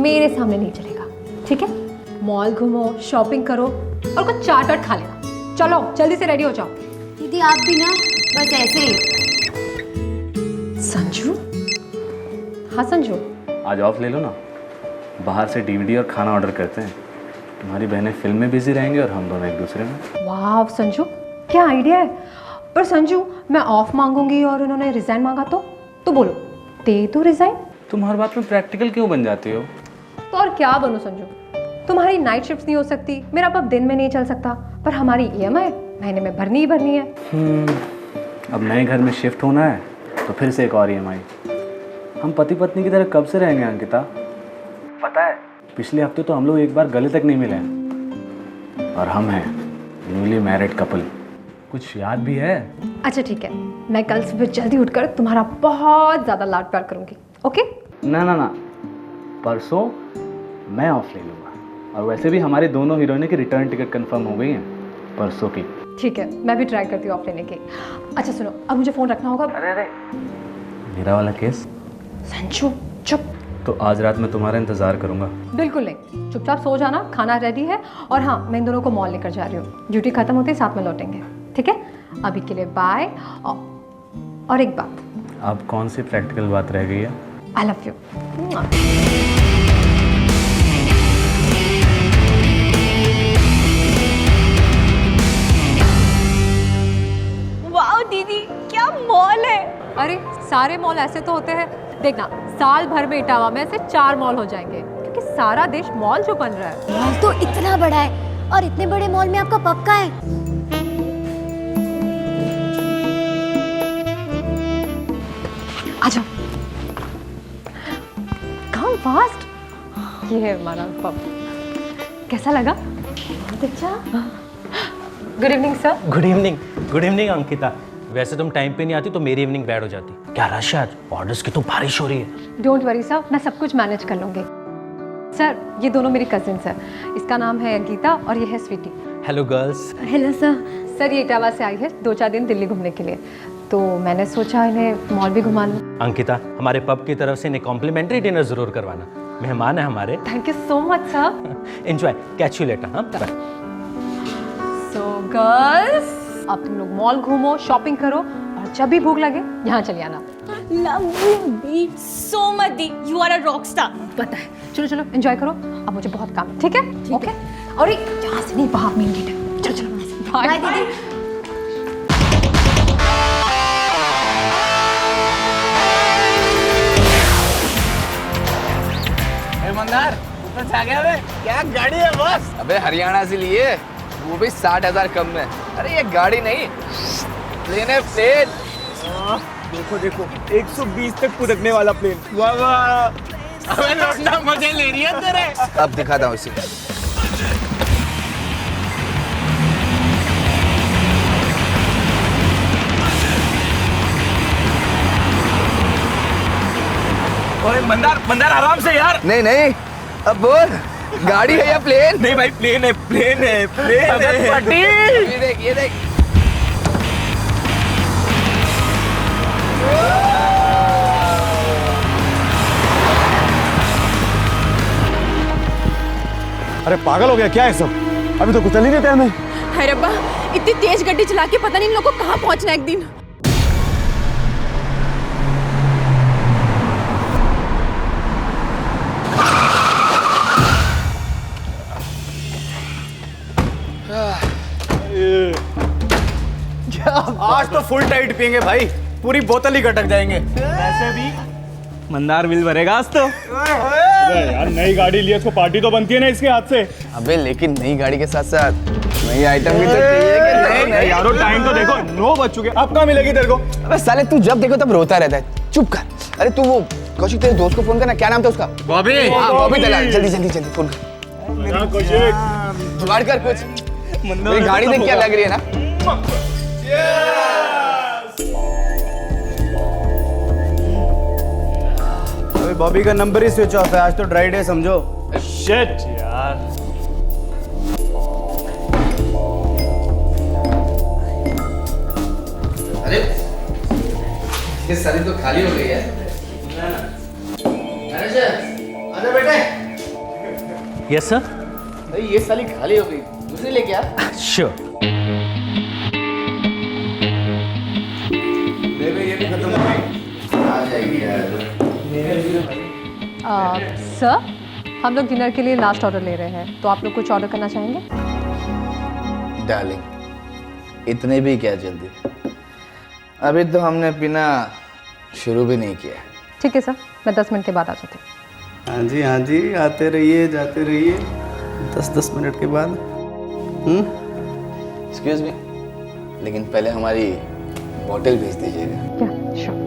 मेरे सामने नहीं चलेगा, ठीक है? मॉल घूमो, शॉपिंग करो और कुछ चाट वाट खा लेना। चलो जल्दी से रेडी हो जाओ। दीदी आप भी ना बस ऐसे ही। संजू? हाँ संजू, आज ऑफ ले लो ना, बाहर से डीवीडी और खाना ऑर्डर करते हैं। तुम्हारी बहनें फिल्म में बिजी रहेंगे और हम दोनों एक दूसरे में। वाह संजू, क्या आइडिया है। पर संजू, मैं ऑफ मांगूंगी और उन्होंने रिजाइन मांगा तो बोलो दे दो रिजाइन। तुम हर बात में प्रैक्टिकल क्यों बन जाती हो? तो और क्या बनूं संजू? तुम्हारी नाइट शिफ्ट नहीं हो सकती, मेरा पब दिन में नहीं चल सकता, पर हमारी EMI महीने में भरनी ही भरनी है। अब नए घर में शिफ्ट होना है तो फिर से एक और EMI। हम पति पत्नी की तरह कब से रहेंगे अंकिता? पता है पिछले हफ्ते तो हम लोग एक बार गले तक नहीं मिले हैं। और हम हैं न्यूली मैरिड कपल, कुछ याद भी है? अच्छा ठीक है, मैं कल सुबह जल्दी उठकर तुम्हारा बहुत ज़्यादा लाड प्यार करूँगी, ओके? ना ना ना, परसों मैं ऑफ ले लूँगा। और वैसे भी हमारे दोनों हीरोइनों की रिटर्न टिकट कंफर्म हो गई हैं परसों की। ठीक है, मैं भी ट्राई करती हूँ ऑफ लेने की। अच्छा सुनो, अब मुझे फ़ोन रखना होगा। अरे मेरा वाला केस? संजू चुप। तो आज रात मैं तुम्हारा इंतज़ार करूँगा। बिल्कुल नहीं, चुपचाप सो जाना, खाना रेडी है। और हाँ, मैं इन दोनों को मॉल लेकर जा रही हूँ, ड्यूटी खत्म होते ही साथ में लौटेंगे, ठीक है? अभी के लिए बाय। और एक बात, अब कौन सी प्रैक्टिकल बात रह गई है? I love you. वाओ दीदी, क्या मॉल है। अरे सारे मॉल ऐसे तो होते हैं, देखना साल भर में इटावा में ऐसे 4 मॉल हो जाएंगे, क्योंकि सारा देश मॉल जो बन रहा है। मॉल तो इतना बड़ा है, और इतने बड़े मॉल में आपका पब कहाँ है? आजा, कम फास्ट। ये है हमारा पब, कैसा लगा? बहुत अच्छा। Good evening sir. Good evening Ankita. वैसे तुम टाइम पे नहीं आती तो मेरी इवनिंग बैड हो जाती। क्या रश है आज? ऑर्डर्स की तो बारिश हो रही है। डोंट वरी सर, मैं सब कुछ मैनेज कर लूँगी। सर ये दोनों मेरी कजिन्स हैं, इसका नाम है गीता और ये है Sweety. Hello girls. Hello sir. Sir ये इटावा से आई है 2-4 दिन दिल्ली घूमने के लिए, तो मैंने सोचा इन्हें मॉल भी घुमा लूँ। अंकिता, हमारे पब की तरफ से इन्हें कॉम्प्लीमेंट्री डिनर जरूर करवाना, मेहमान है हमारे। Thank you so much sir. Enjoy, catch you later. हाँ बाय। सो गर्ल्स, अब तुम लोग मॉल घूमो, शॉपिंग करो, और जब भी भूख लगे यहाँ चले आना। लव यू दी सो मच दी, you are a rock star. पता है, चलो चलो एंजॉय करो, अब मुझे बहुत काम है, ठीक है? ओके। और यहाँ से नहीं, बाहर मेन गेट है। चलो चलो, बाय दीदी। मंदार ऊपर से आ गया बे, क्या गाड़ी है बॉस? अबे हरियाणा से लिए, वो भी 60,000 कम में। अरे ये गाड़ी नहीं, प्लेन है, प्लेन। देखो देखो 120 तक कूदने वाला प्लेन। वाह वाह, अबे लौटना मजे ले रही है तेरे। अब दिखाता हूँ इसे। ओए मंदार आराम से यार। नहीं नहीं, अब बोल, गाड़ी है या प्लेन? नहीं भाई, प्लेन है प्लेन है प्लेन है। ये देख ये देख। अरे पागल हो गया क्या है सब? अभी तो कुछ चल ही नहीं देते हमें। हाय रब्बा, इतनी तेज गड्डी चला के पता नहीं इन लोगों को कहाँ पहुँचना है एक दिन। आज तो फुल टाइट पियेंगे भाई, पूरी बोतल ही गटक जाएंगे। वैसे भी मंदार बिल भरेगा आज तो। यार नई गाड़ी लिए, इसको पार्टी तो बनती है ना इसके हाथ से। अबे लेकिन नई गाड़ी के साथ साथ नई आइटम भी तो चाहिए कि नहीं? यारो टाइम तो देखो, 9 बज चुके, अब कहाँ मिलेगी तेरे को? अबे साले तू जब देखो तब रोता रहता है, चुप कर। अरे तू वो कौशिक, तेरे दोस्त को फोन करना, क्या नाम था उसका? बॉबी। हाँ बॉबी, जल्दी जल्दी जल्दी फोन कर। जुगाड़ कर कुछ, मेरी गाड़ी देख क्या लग रही है ना। अबे बॉबी का नंबर ही स्विच ऑफ है, आज तो ड्राई डे समझो। शिट यार। अरे ये सारी तो खाली हो गई है। अरे आजा बेटे। Yes sir. नहीं ये साली खाली हो गई, दूसरी लेके आ। श्योर। ये भी खत्म हो गई, आ जाएगी यार। सर हम लोग डिनर के लिए लास्ट ऑर्डर ले रहे हैं, तो आप लोग कुछ ऑर्डर करना चाहेंगे? डार्लिंग, इतने भी क्या जल्दी, अभी तो हमने पीना शुरू भी नहीं किया। ठीक है सर, मैं 10 मिनट के बाद आ जाती हूँ। हाँ जी, आते रहिए जाते रहिए 10-10 मिनट के बाद। एक्सक्यूज मी, लेकिन पहले हमारी बॉटल भेज दीजिएगा। क्या? श्योर।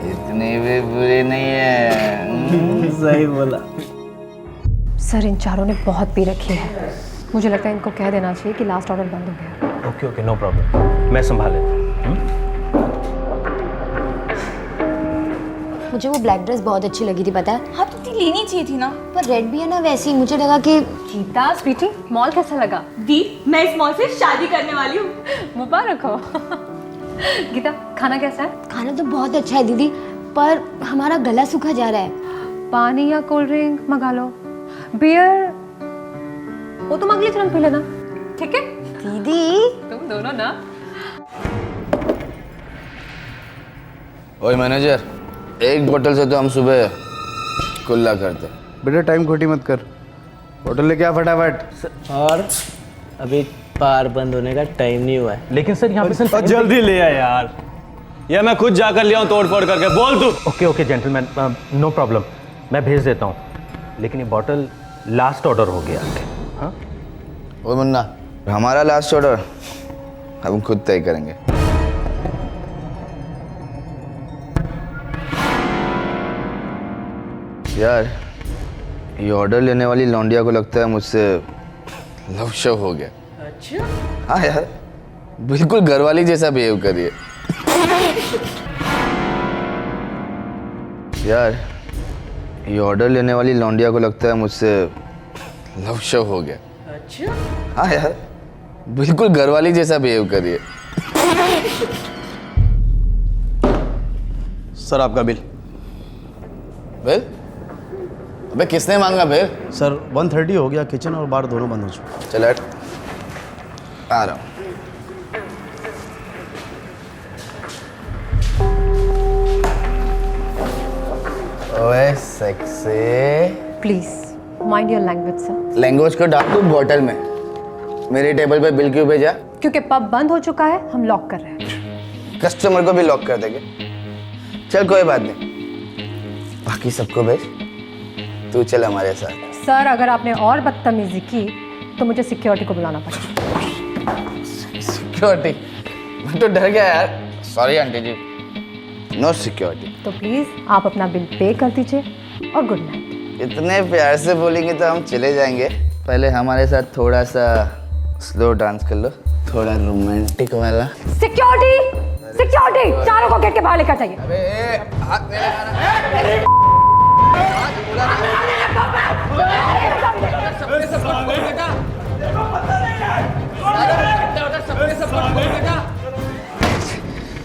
इतनी भी बुरी नहीं है। सही बोला। सर इन चारों ने बहुत पी रखी है, मुझे लगता है इनको कह देना चाहिए कि लास्ट ऑर्डर बंद हो गया। ओके ओके, नो प्रॉब्लम, मैं संभाल लेता हूँ। मुझे वो ब्लैक ड्रेस बहुत अच्छी लगी थी, पता है? हाँ तो लेनी चाहिए थी ना। पर रेड भी है ना, वैसे ही मुझे लगा कि। गीता स्वीटी, मॉल कैसा लगा? दी, मैं इस मॉल से शादी करने वाली हूँ। मुबारक हो। गीता, खाना कैसा है? खाना तो बहुत अच्छा है दीदी, पर हमारा गला सूखा जा रहा है। पानी या कोल्ड ड्रिंक मंगा लो, बियर वो तुम अगली फिल्म पी लेना, ठीक है? दीदी तुम दोनों ना। ओए मैनेजर, एक बोतल से तो हम सुबह कुल्ला करते। बेटा टाइम खोटी मत कर, बोतल लेके आ फटाफट। और अभी बार बंद होने का टाइम नहीं हुआ है। लेकिन सर यहाँ पे सर जल्दी ले आ यार, या मैं खुद जाकर ले आऊं तोड़ फोड़ करके। बोल तू। Okay okay gentleman, no problem, मैं भेज देता हूँ, लेकिन ये बॉटल लास्ट ऑर्डर हो गया। हाँ ओ मुन्ना, हमारा लास्ट ऑर्डर हम खुद तय करेंगे। यार ये ऑर्डर लेने वाली लौंडिया को लगता है मुझसे लव शव हो गया। अच्छा? हाँ यार, बिल्कुल घरवाली जैसा बिहेव कर रही है। यार ये ऑर्डर लेने वाली लौंडिया को लगता है मुझसे लव शव हो गया। अच्छा? हाँ यार, बिल्कुल घरवाली जैसा बिहेव कर रही है। सर आपका बिल। बिल? अबे किसने मांगा बिल? सर 130 हो गया, किचन और बार दोनों बंद हो चुके। चल हट, आ रहा हूँ। ओए sexy. Please mind your language sir. Language को डाल तू बॉटल में। मेरे टेबल पे बिल क्यों भेजा? क्योंकि पब बंद हो चुका है, हम लॉक कर रहे हैं। कस्टमर को भी लॉक कर देंगे। चल कोई बात नहीं, बाकी सबको भेज, तू चल हमारे साथ। सर अगर आपने और बदतमीजी की तो मुझे सिक्योरिटी को बुलाना पड़ेगा। सिक्योरिटी? मैं तो डर गया यार। सॉरी आंटी जी, नो सिक्योरिटी। तो प्लीज आप अपना बिल पे कर दीजिए और गुड नाइट। इतने प्यार से बोलेंगे तो हम चले जाएंगे। पहले हमारे साथ थोड़ा सा स्लो डांस कर लो, थोड़ा रोमांटिक वाला। सिक्योरिटी, सिक्योरिटी, चारों को गेट के बाहर लेकर जाइए।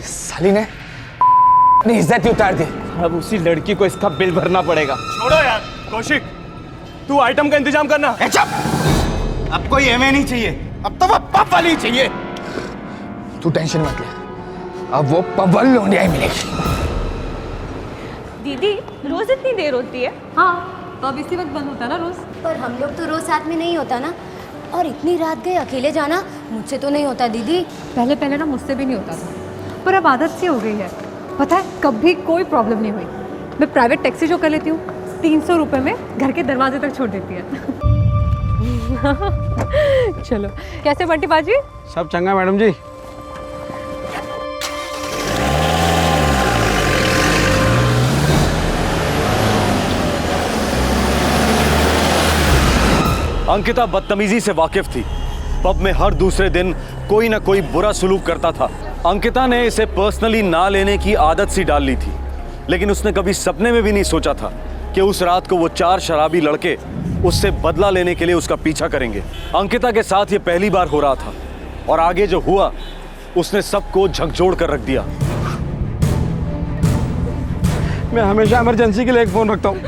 साली ने अपनी इज्जत ही उतार दी। अब उसी लड़की को इसका बिल भरना पड़ेगा। छोड़ो यार कौशिक, तू आइटम का इंतजाम करना। चुप! अब कोई एमए नहीं चाहिए, अब तो वो पब वाली चाहिए। तू टेंशन मत ले, अब वो पब वाली लौंडिया ही मिलेगी। दीदी रोज इतनी देर होती है? हाँ, तो अब इसी वक्त बंद होता है ना रोज। पर हम लोग तो रोज साथ में नहीं होता ना, और इतनी रात गए अकेले जाना मुझसे तो नहीं होता दीदी। पहले पहले ना मुझसे भी नहीं होता था, पर अब आदत सी हो गई है। पता है कभी कोई प्रॉब्लम नहीं हुई। मैं प्राइवेट टैक्सी जो कर लेती हूँ 300 रुपये में घर के दरवाजे तक छोड़ देती है। चलो, कैसे बंटी बाजी? सब चंगा मैडम जी। अंकिता बदतमीजी से वाकिफ थी। पब में हर दूसरे दिन कोई ना कोई बुरा सुलूक करता था। अंकिता ने इसे पर्सनली ना लेने की आदत सी डाल ली थी, लेकिन उसने कभी सपने में भी नहीं सोचा था कि उस रात को वो 4 शराबी लड़के उससे बदला लेने के लिए उसका पीछा करेंगे। अंकिता के साथ ये पहली बार हो रहा था, और आगे जो हुआ उसने सबको झकझोर कर रख दिया। मैं हमेशा इमरजेंसी के लिए एक फोन रखता हूँ।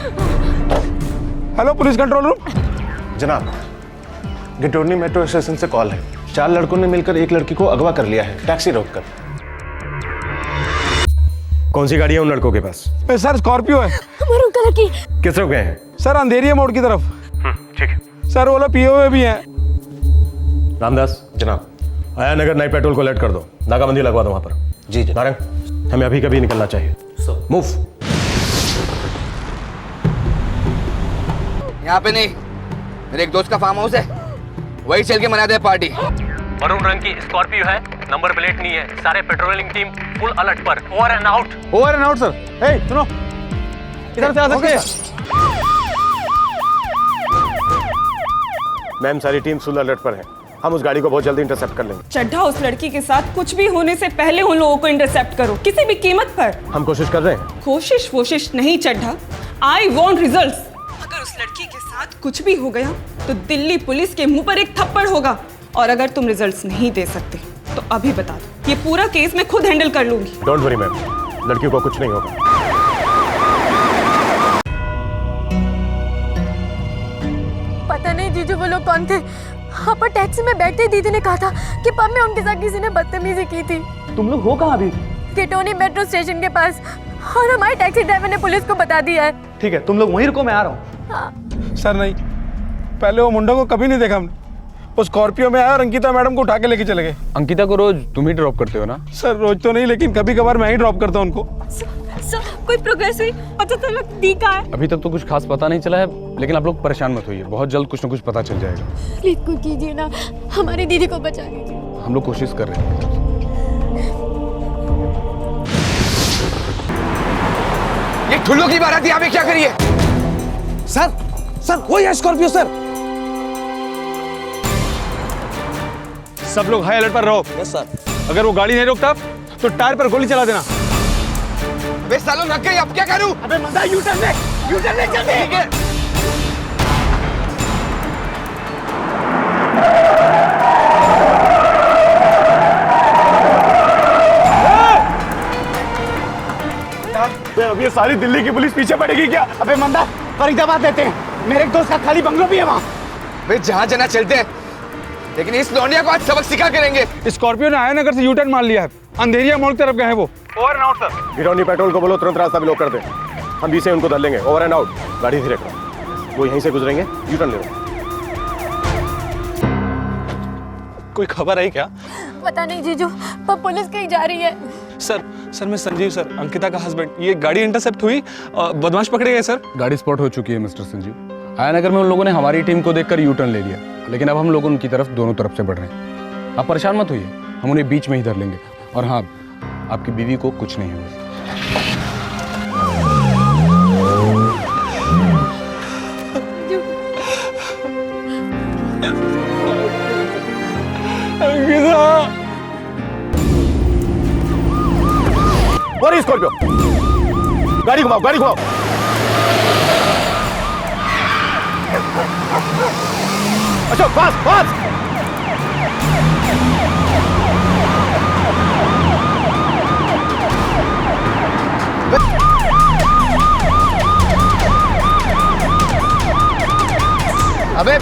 Hello police control room. जनाब, गिटोरनी मेट्रो स्टेशन से कॉल है। 4 लड़कों ने मिलकर एक लड़की को अगवा कर लिया है, टैक्सी रोककर। कौन सी गाड़ी है उन लड़कों के पास? सर स्कॉर्पियो है। मरून कलर की। किस तरफ गए हैं? सर अंधेरिया मोड़ की तरफ। ठीक है। सर वो लोग पिए हुए भी हैं। रामदास। जनाब। आया नगर नाइट पेट्रोल को अलर्ट कर दो, नाकाबंदी लगवा दो वहां पर। जी जी। नारंग, हमें अभी कभी निकलना चाहिए। मूव। यहाँ पे नहीं, मेरे एक दोस्त का फार्म हाउस है, वही चल के मनाते हैं पार्टी। मरून रंग की स्कॉर्पियो है, नंबर प्लेट नहीं है। सारे पेट्रोलिंग टीम फुल अलर्ट पर। Over and out. Over and out sir. Hey सुनो, इधर से आ सकते हैं? मैम सारी टीम फुल अलर्ट पर है, हम उस गाड़ी को बहुत जल्दी इंटरसेप्ट कर लेंगे। चड्ढा, उस लड़की के साथ कुछ भी होने से पहले उन लोगों को इंटरसेप्ट करो, किसी भी कीमत पर। हम कोशिश कर रहे हैं। कोशिश नहीं चड्ढा, आई वांट रिजल्ट्स। अगर उस लड़की के साथ कुछ भी हो गया तो दिल्ली पुलिस के मुंह पर एक थप्पड़ होगा, और अगर तुम रिजल्ट्स नहीं दे सकते तो अभी बता दो, ये पूरा केस मैं खुद हैंडल कर लूंगी। डोंट वरी मैम, लड़की को कुछ नहीं होगा। पता नहीं जीजू वो लोग कौन थे। हाँ, पर टैक्सी में बैठते ही दीदी ने कहा था कि पब में उनके साथ किसी ने बदतमीजी की थी। तुम लोग हो कहाँ अभी? केटोनी मेट्रो स्टेशन के पास, और हमारे टैक्सी ड्राइवर ने पुलिस को बता दिया है। ठीक है, तुम लोग वहीं रुको, मैं आ रहा हूँ। हाँ। सर नहीं, पहले वो मुंडा को कभी नहीं देखा हमने। वो स्कॉर्पियो में आया और अंकिता मैडम को उठा के लेके चले गए। अंकिता को रोज तुम ही ड्रॉप करते हो ना? सर रोज तो नहीं, लेकिन कभी कभार मैं ही ड्रॉप करता हूँ उनको। सर कोई प्रोग्रेस हुई? पता चला दी कहाँ है? अभी तक तो कुछ खास पता नहीं चला है, लेकिन आप लोग परेशान मत होइए, बहुत जल्द कुछ ना कुछ पता चल जाएगा। प्लीज कुछ कीजिए ना, हमारी दीदी को बचा लीजिए। हम लोग कोशिश कर रहे हैं। ये ठुल्लो की बारात यहाँ पे क्या करिए? सर वही है स्कॉर्पियो सर। सब लोग हाई अलर्ट पर रहो। Yes sir. अगर वो गाड़ी नहीं रोकता तो टायर पर गोली चला देना। अबे सालों लग गई, अब क्या करूं? अबे मजा यू टर्न ले जल्दी। ठीक है। अब ये सारी दिल्ली की पुलिस पीछे पड़ेगी क्या? अबे मंदा, फरीदाबाद देते हैं, मेरे एक दोस्त का खाली बंगलो भी है वहाँ। वे जहाँ जाना चलते हैं, लेकिन इस लौंडिया को आज सबक सिखा करेंगे। स्कॉर्पियो ने आया नगर से यू टर्न मार लिया है, अंधेरिया मोड़ की तरफ गए हैं वो। Over and out sir. Girauni patrol को बोलो तुरंत रास्ता ब्लॉक कर दे, हम बीच से उनको धर लेंगे। Over and out. गाड़ी धीरे करो, वो यहीं से गुजरेंगे, यू टर्न ले लो। कोई खबर आई क्या? पता नहीं जीजू, पर पुलिस कहीं जा रही है। सर मैं संजीव सर, अंकिता का हस्बैंड। ये गाड़ी इंटरसेप्ट हुई, बदमाश पकड़े गए सर। गाड़ी स्पॉट हो चुकी है मिस्टर संजीव। आयानगर में उन लोगों ने हमारी टीम को देखकर यू टर्न ले लिया, लेकिन अब हम लोग उनकी तरफ दोनों तरफ से बढ़ रहे हैं। आप परेशान मत होइए, हम उन्हें बीच में ही धर लेंगे। और हाँ, आपकी बीवी को कुछ नहीं होगा। और स्कॉर्पियो, गाड़ी घुमाओ, गाड़ी घुमाओ। अच्छा पास पास। अबे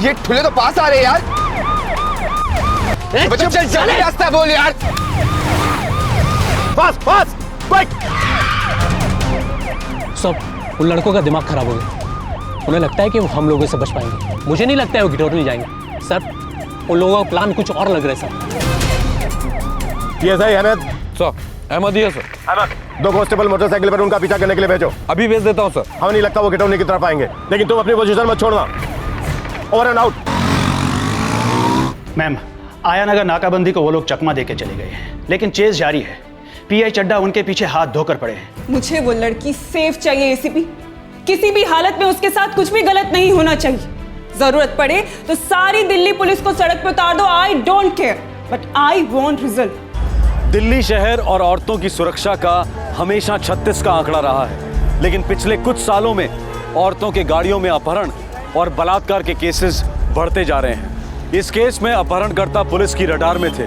ये ठुले तो पास आ रहे यार। बच्चों चल जल्दी रास्ता बोल यार। पास पास बाइक। सब उन लड़कों का दिमाग खराब हो गया, उन्हें लगता है कि वो हम लोगों से बच पाएंगे। मुझे नहीं लगता है वो गिटोर नहीं जाएंगे सर। उन लोगों का प्लान कुछ और लग रहा है sir. PSI Ahmad. Sir Ahmad ही है सर। अहमद, 2 कांस्टेबल मोटरसाइकिल पर उनका पीछा करने के लिए भेजो। अभी भेज देता हूँ सर। हमें नहीं लगता वो गिटौनी की तरफ आएंगे, लेकिन तुम अपनी पोजीशन मत छोड़ना। Over and out. Ma'am, Aya Nagar नाकाबंदी को वो लोग चकमा देके चले गए हैं, लेकिन चेस जारी है। पीआई चड्ढा उनके पीछे हाथ धोकर पड़े हैं। मुझे वो लड़की सेफ चाहिए एसीपी। किसी भी हालत में उसके साथ कुछ भी गलत नहीं होना चाहिए। जरूरत पड़े तो सारी दिल्ली पुलिस को सड़क पर उतार दो। I don't care, but I want result. Delhi शहर और औरतों की सुरक्षा का हमेशा 36 का आंकड़ा रहा है, लेकिन पिछले कुछ सालों में औरतों के गाड़ियों में अपहरण और बलात्कार के केसेस बढ़ते जा रहे हैं। इस केस में अपहरणकर्ता पुलिस की रडार में थे,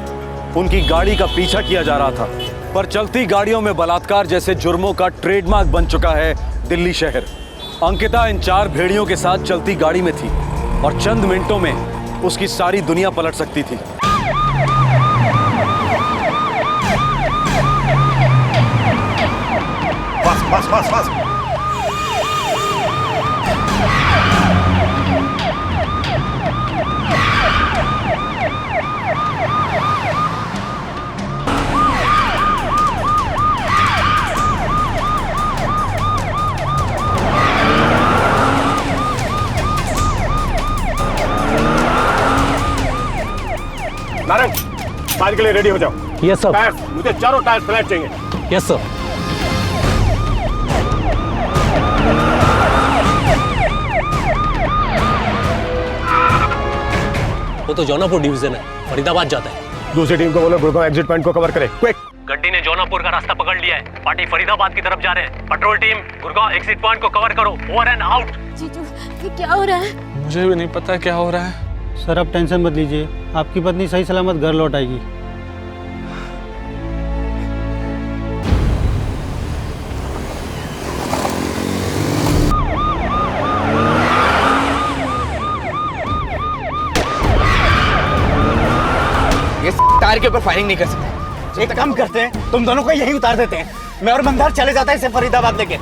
उनकी गाड़ी का पीछा किया जा रहा था, पर चलती गाड़ियों में बलात्कार जैसे जुर्मों का ट्रेडमार्क बन चुका है दिल्ली शहर। अंकिता इन 4 भेड़ियों के साथ चलती गाड़ी में थी और चंद मिनटों में उसकी सारी दुनिया पलट सकती थी। बस बस बस बस। नारंग, फायर के लिए रेडी हो जाओ। Yes sir. टायर्स, मुझे चारों टायर्स फ्लैट चाहिए। Yes sir. वो तो जौनापुर डिवीजन है, फरीदाबाद जाता है। दूसरी टीम को बोलो गुड़गांव एग्जिट पॉइंट को कवर करे, क्विक। गड्डी ने जौनापुर का रास्ता पकड़ लिया है, पार्टी फरीदाबाद की तरफ जा रहे हैं। Petrol team Gurgaon exit point को कवर करो, ओवर एंड आउट। जीजू ये क्या हो रहा है? मुझे भी नहीं पता क्या हो रहा है। सर आप टेंशन मत लीजिए, आपकी पत्नी सही सलामत घर लौट आएगी। ये तार के ऊपर फायरिंग नहीं कर सकते। एक काम करते हैं, तुम दोनों को यहीं उतार देते हैं, मैं और मंदार चले जाता है इसे फरीदाबाद लेके।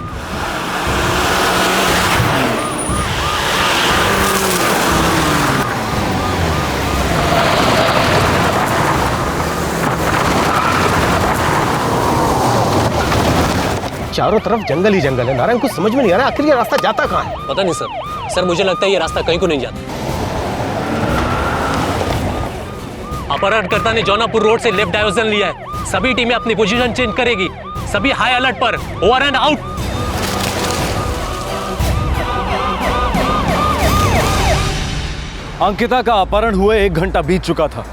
चारों तरफ जंगल ही जंगल है नारायण, कुछ समझ में नहीं आ रहा आखिर ये रास्ता जाता कहाँ है। पता नहीं सर, सर मुझे लगता है ये रास्ता कहीं को नहीं जाता। अपहरणकर्ता ने जौनापुर रोड से लेफ्ट डाइवर्जन लिया है। सभी टीमें अपनी पोजीशन चेंज करेगी, सभी हाई अलर्ट पर, ओवर एंड आउट। अंकिता का अपहरण हुए 1 घंटा बीत चुका था।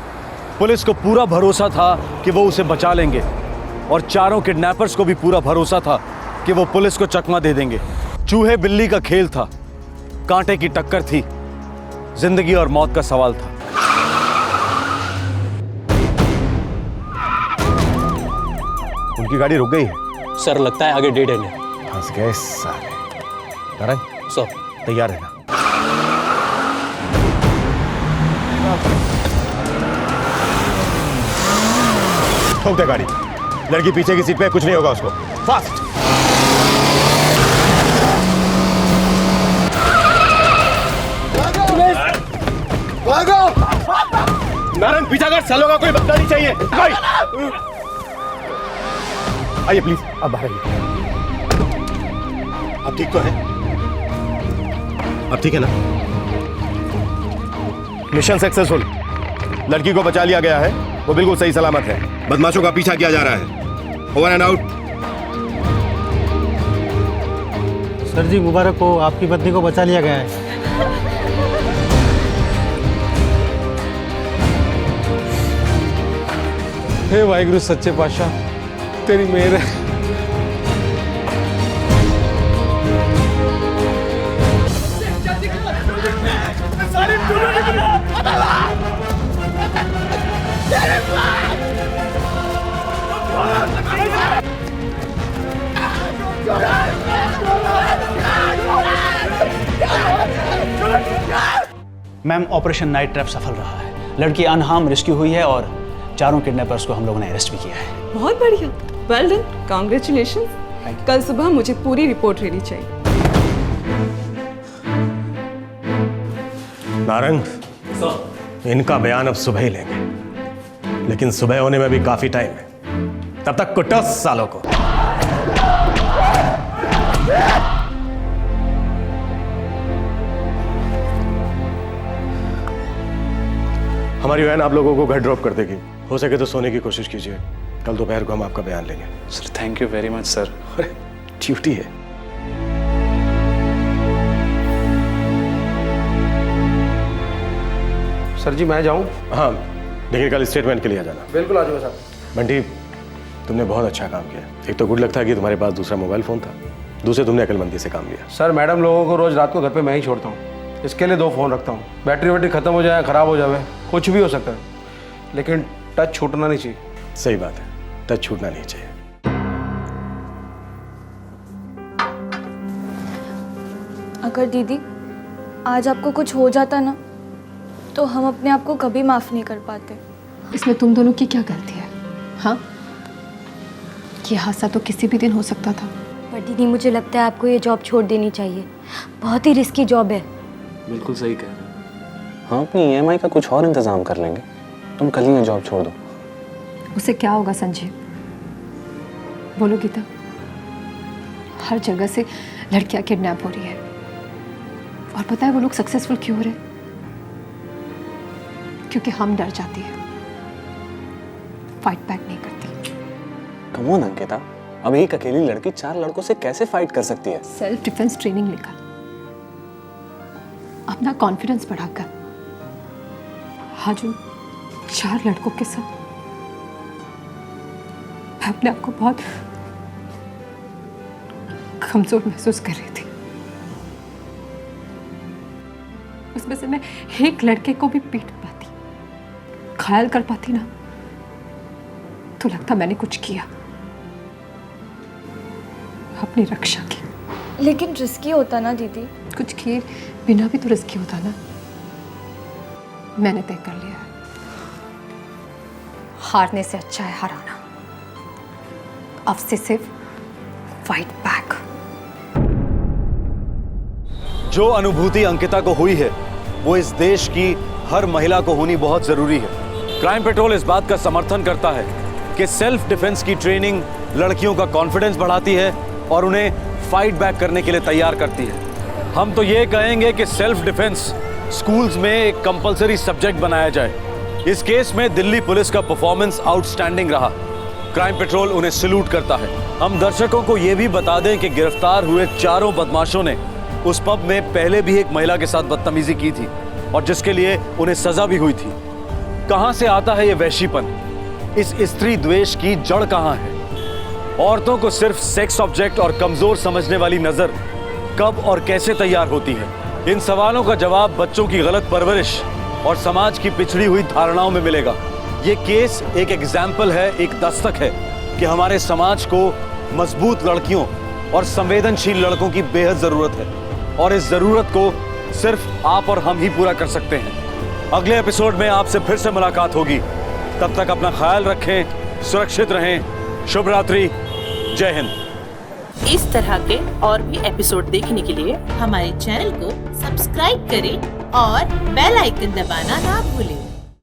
पुलिस को पूरा भरोसा था कि वो उसे बचा लेंगे और चारों किडनैपर्स को भी पूरा भरोसा था कि वो पुलिस को चकमा दे देंगे। चूहे बिल्ली का खेल था, कांटे की टक्कर थी, जिंदगी और मौत का सवाल था। उनकी गाड़ी रुक गई है सर, लगता है आगे डेड एंड है। फंस गए साले। नारायण सर तैयार रहना। ठोक दे गाड़ी, लड़की पीछे की सीट पे, कुछ नहीं होगा उसको। फास्ट। नारायण पीछा कर, सालों का कोई बदला नहीं चाहिए। आइए प्लीज, अब बाहर आइए। अब ठीक तो है? अब ठीक है ना? मिशन सक्सेसफुल, लड़की को बचा लिया गया है, वो बिल्कुल सही सलामत है। बदमाशों का पीछा किया जा रहा है। Over and out. सर जी मुबारक हो, आपकी पत्नी को बचा लिया गया है। हे वाहिगुरु सच्चे पातशाह, तेरी मेहर है। मैम ऑपरेशन नाइट ट्रैप सफल रहा है, लड़की अनहार्म रेस्क्यू हुई है और चारों किडनैपर्स को हम लोगों ने अरेस्ट भी किया है। बहुत बढ़िया, वेल डन, कांग्रेचुलेशन। कल सुबह मुझे पूरी रिपोर्ट रेडी चाहिए। नारंग, इनका बयान अब सुबह ही लेंगे, लेकिन सुबह होने में भी काफी टाइम है। तब तक कुटो सालों को। हमारी वैन आप लोगों को घर ड्रॉप कर देगी। हो सके तो सोने की कोशिश कीजिए, कल दोपहर को हम आपका बयान लेंगे। Sir thank you very much sir. अरे ड्यूटी है। सर जी मैं जाऊं? हाँ, लेकिन कल स्टेटमेंट के लिए आ जाना। बिल्कुल आ जाऊंगा साहब। बंटी, तुमने बहुत अच्छा काम किया। एक तो गुड लक था कि तुम्हारे पास दूसरा मोबाइल फोन था, दूसरे तुमने अकलमंदी से काम लिया। सर मैडम लोगों को रोज रात को घर पे मैं ही छोड़ता हूँ, इसके लिए 2 फोन रखता हूँ। बैटरी वैटरी खत्म हो जाए, खराब हो जाए, कुछ भी हो सकता है, लेकिन टच छूटना नहीं चाहिए। सही बात है, टच छूटना नहीं चाहिए। अगर दीदी आज आपको कुछ हो जाता ना, तो हम अपने आप को कभी माफ नहीं कर पाते। इसमें तुम दोनों की क्या गलती है? हाँ, ये हादसा तो किसी भी दिन हो सकता था। पर दीदी मुझे लगता है आपको ये जॉब छोड़ देनी चाहिए, बहुत ही रिस्की जॉब है। बिल्कुल सही कह रहे हो। हाँ, अपनी EMI का कुछ और इंतजाम कर लेंगे, तुम कल ही ये जॉब छोड़ दो। उसे क्या होगा संजीव? बोलो गीता, हर जगह से लड़कियां किडनैप हो रही है और पता है वो लोग सक्सेसफुल क्यों हो रहे? क्योंकि हम डर जाती है, फाइट बैक नहीं करती। कम ऑन अंकिता, अब एक अकेली लड़की 4 लड़कों से कैसे फाइट कर सकती है? सेल्फ डिफेंस ट्रेनिंग लेकर, अपना कॉन्फिडेंस बढ़ाकर, आज उन 4 लड़कों के साथ मैं अपने आप को बहुत कमजोर महसूस कर रही थी। उसमें से मैं एक लड़के को भी पीट पाती, घायल कर पाती ना, तो लगता मैंने कुछ किया, अपनी रक्षा की। लेकिन रिस्की होता ना दीदी। कुछ किए बिना भी तो रिस्की होता ना। मैंने तय कर लिया है, हारने से अच्छा है हराना। अब से सिर्फ फाइट बैक। जो अनुभूति अंकिता को हुई है वो इस देश की हर महिला को होनी बहुत जरूरी है। क्राइम पेट्रोल इस बात का समर्थन करता है कि सेल्फ डिफेंस की ट्रेनिंग लड़कियों का कॉन्फिडेंस बढ़ाती है और उन्हें फाइट बैक करने के लिए तैयार करती है। हम तो ये कहेंगे कि सेल्फ डिफेंस स्कूल्स में एक कंपलसरी सब्जेक्ट बनाया जाए। इस केस में दिल्ली पुलिस का परफॉर्मेंस आउटस्टैंडिंग रहा। क्राइम पेट्रोल उन्हें सैल्यूट करता है। हम दर्शकों को यह भी बता दें कि गिरफ्तार हुए 4 बदमाशों ने उस पब में पहले भी एक महिला के साथ बदतमीजी की थी और जिसके लिए उन्हें सजा भी हुई थी। कहां से आता है ये वैशीपन? इस स्त्री द्वेष की जड़ कहां है? औरतों को सिर्फ सेक्स ऑब्जेक्ट और कमजोर समझने वाली नजर कब और कैसे तैयार होती है? इन सवालों का जवाब बच्चों की गलत परवरिश और समाज की पिछड़ी हुई धारणाओं में मिलेगा। ये केस एक एग्जाम्पल है, एक दस्तक है कि हमारे समाज को मजबूत लड़कियों और संवेदनशील लड़कों की बेहद जरूरत है और इस जरूरत को सिर्फ आप और हम ही पूरा कर सकते हैं। अगले एपिसोड में आपसे फिर से मुलाकात होगी। तब तक अपना ख्याल रखें, सुरक्षित रहें। शुभ रात्रि, जय हिंद। इस तरह के और भी एपिसोड देखने के लिए हमारे चैनल को सब्सक्राइब करें और बेल आइकन दबाना ना भूलें।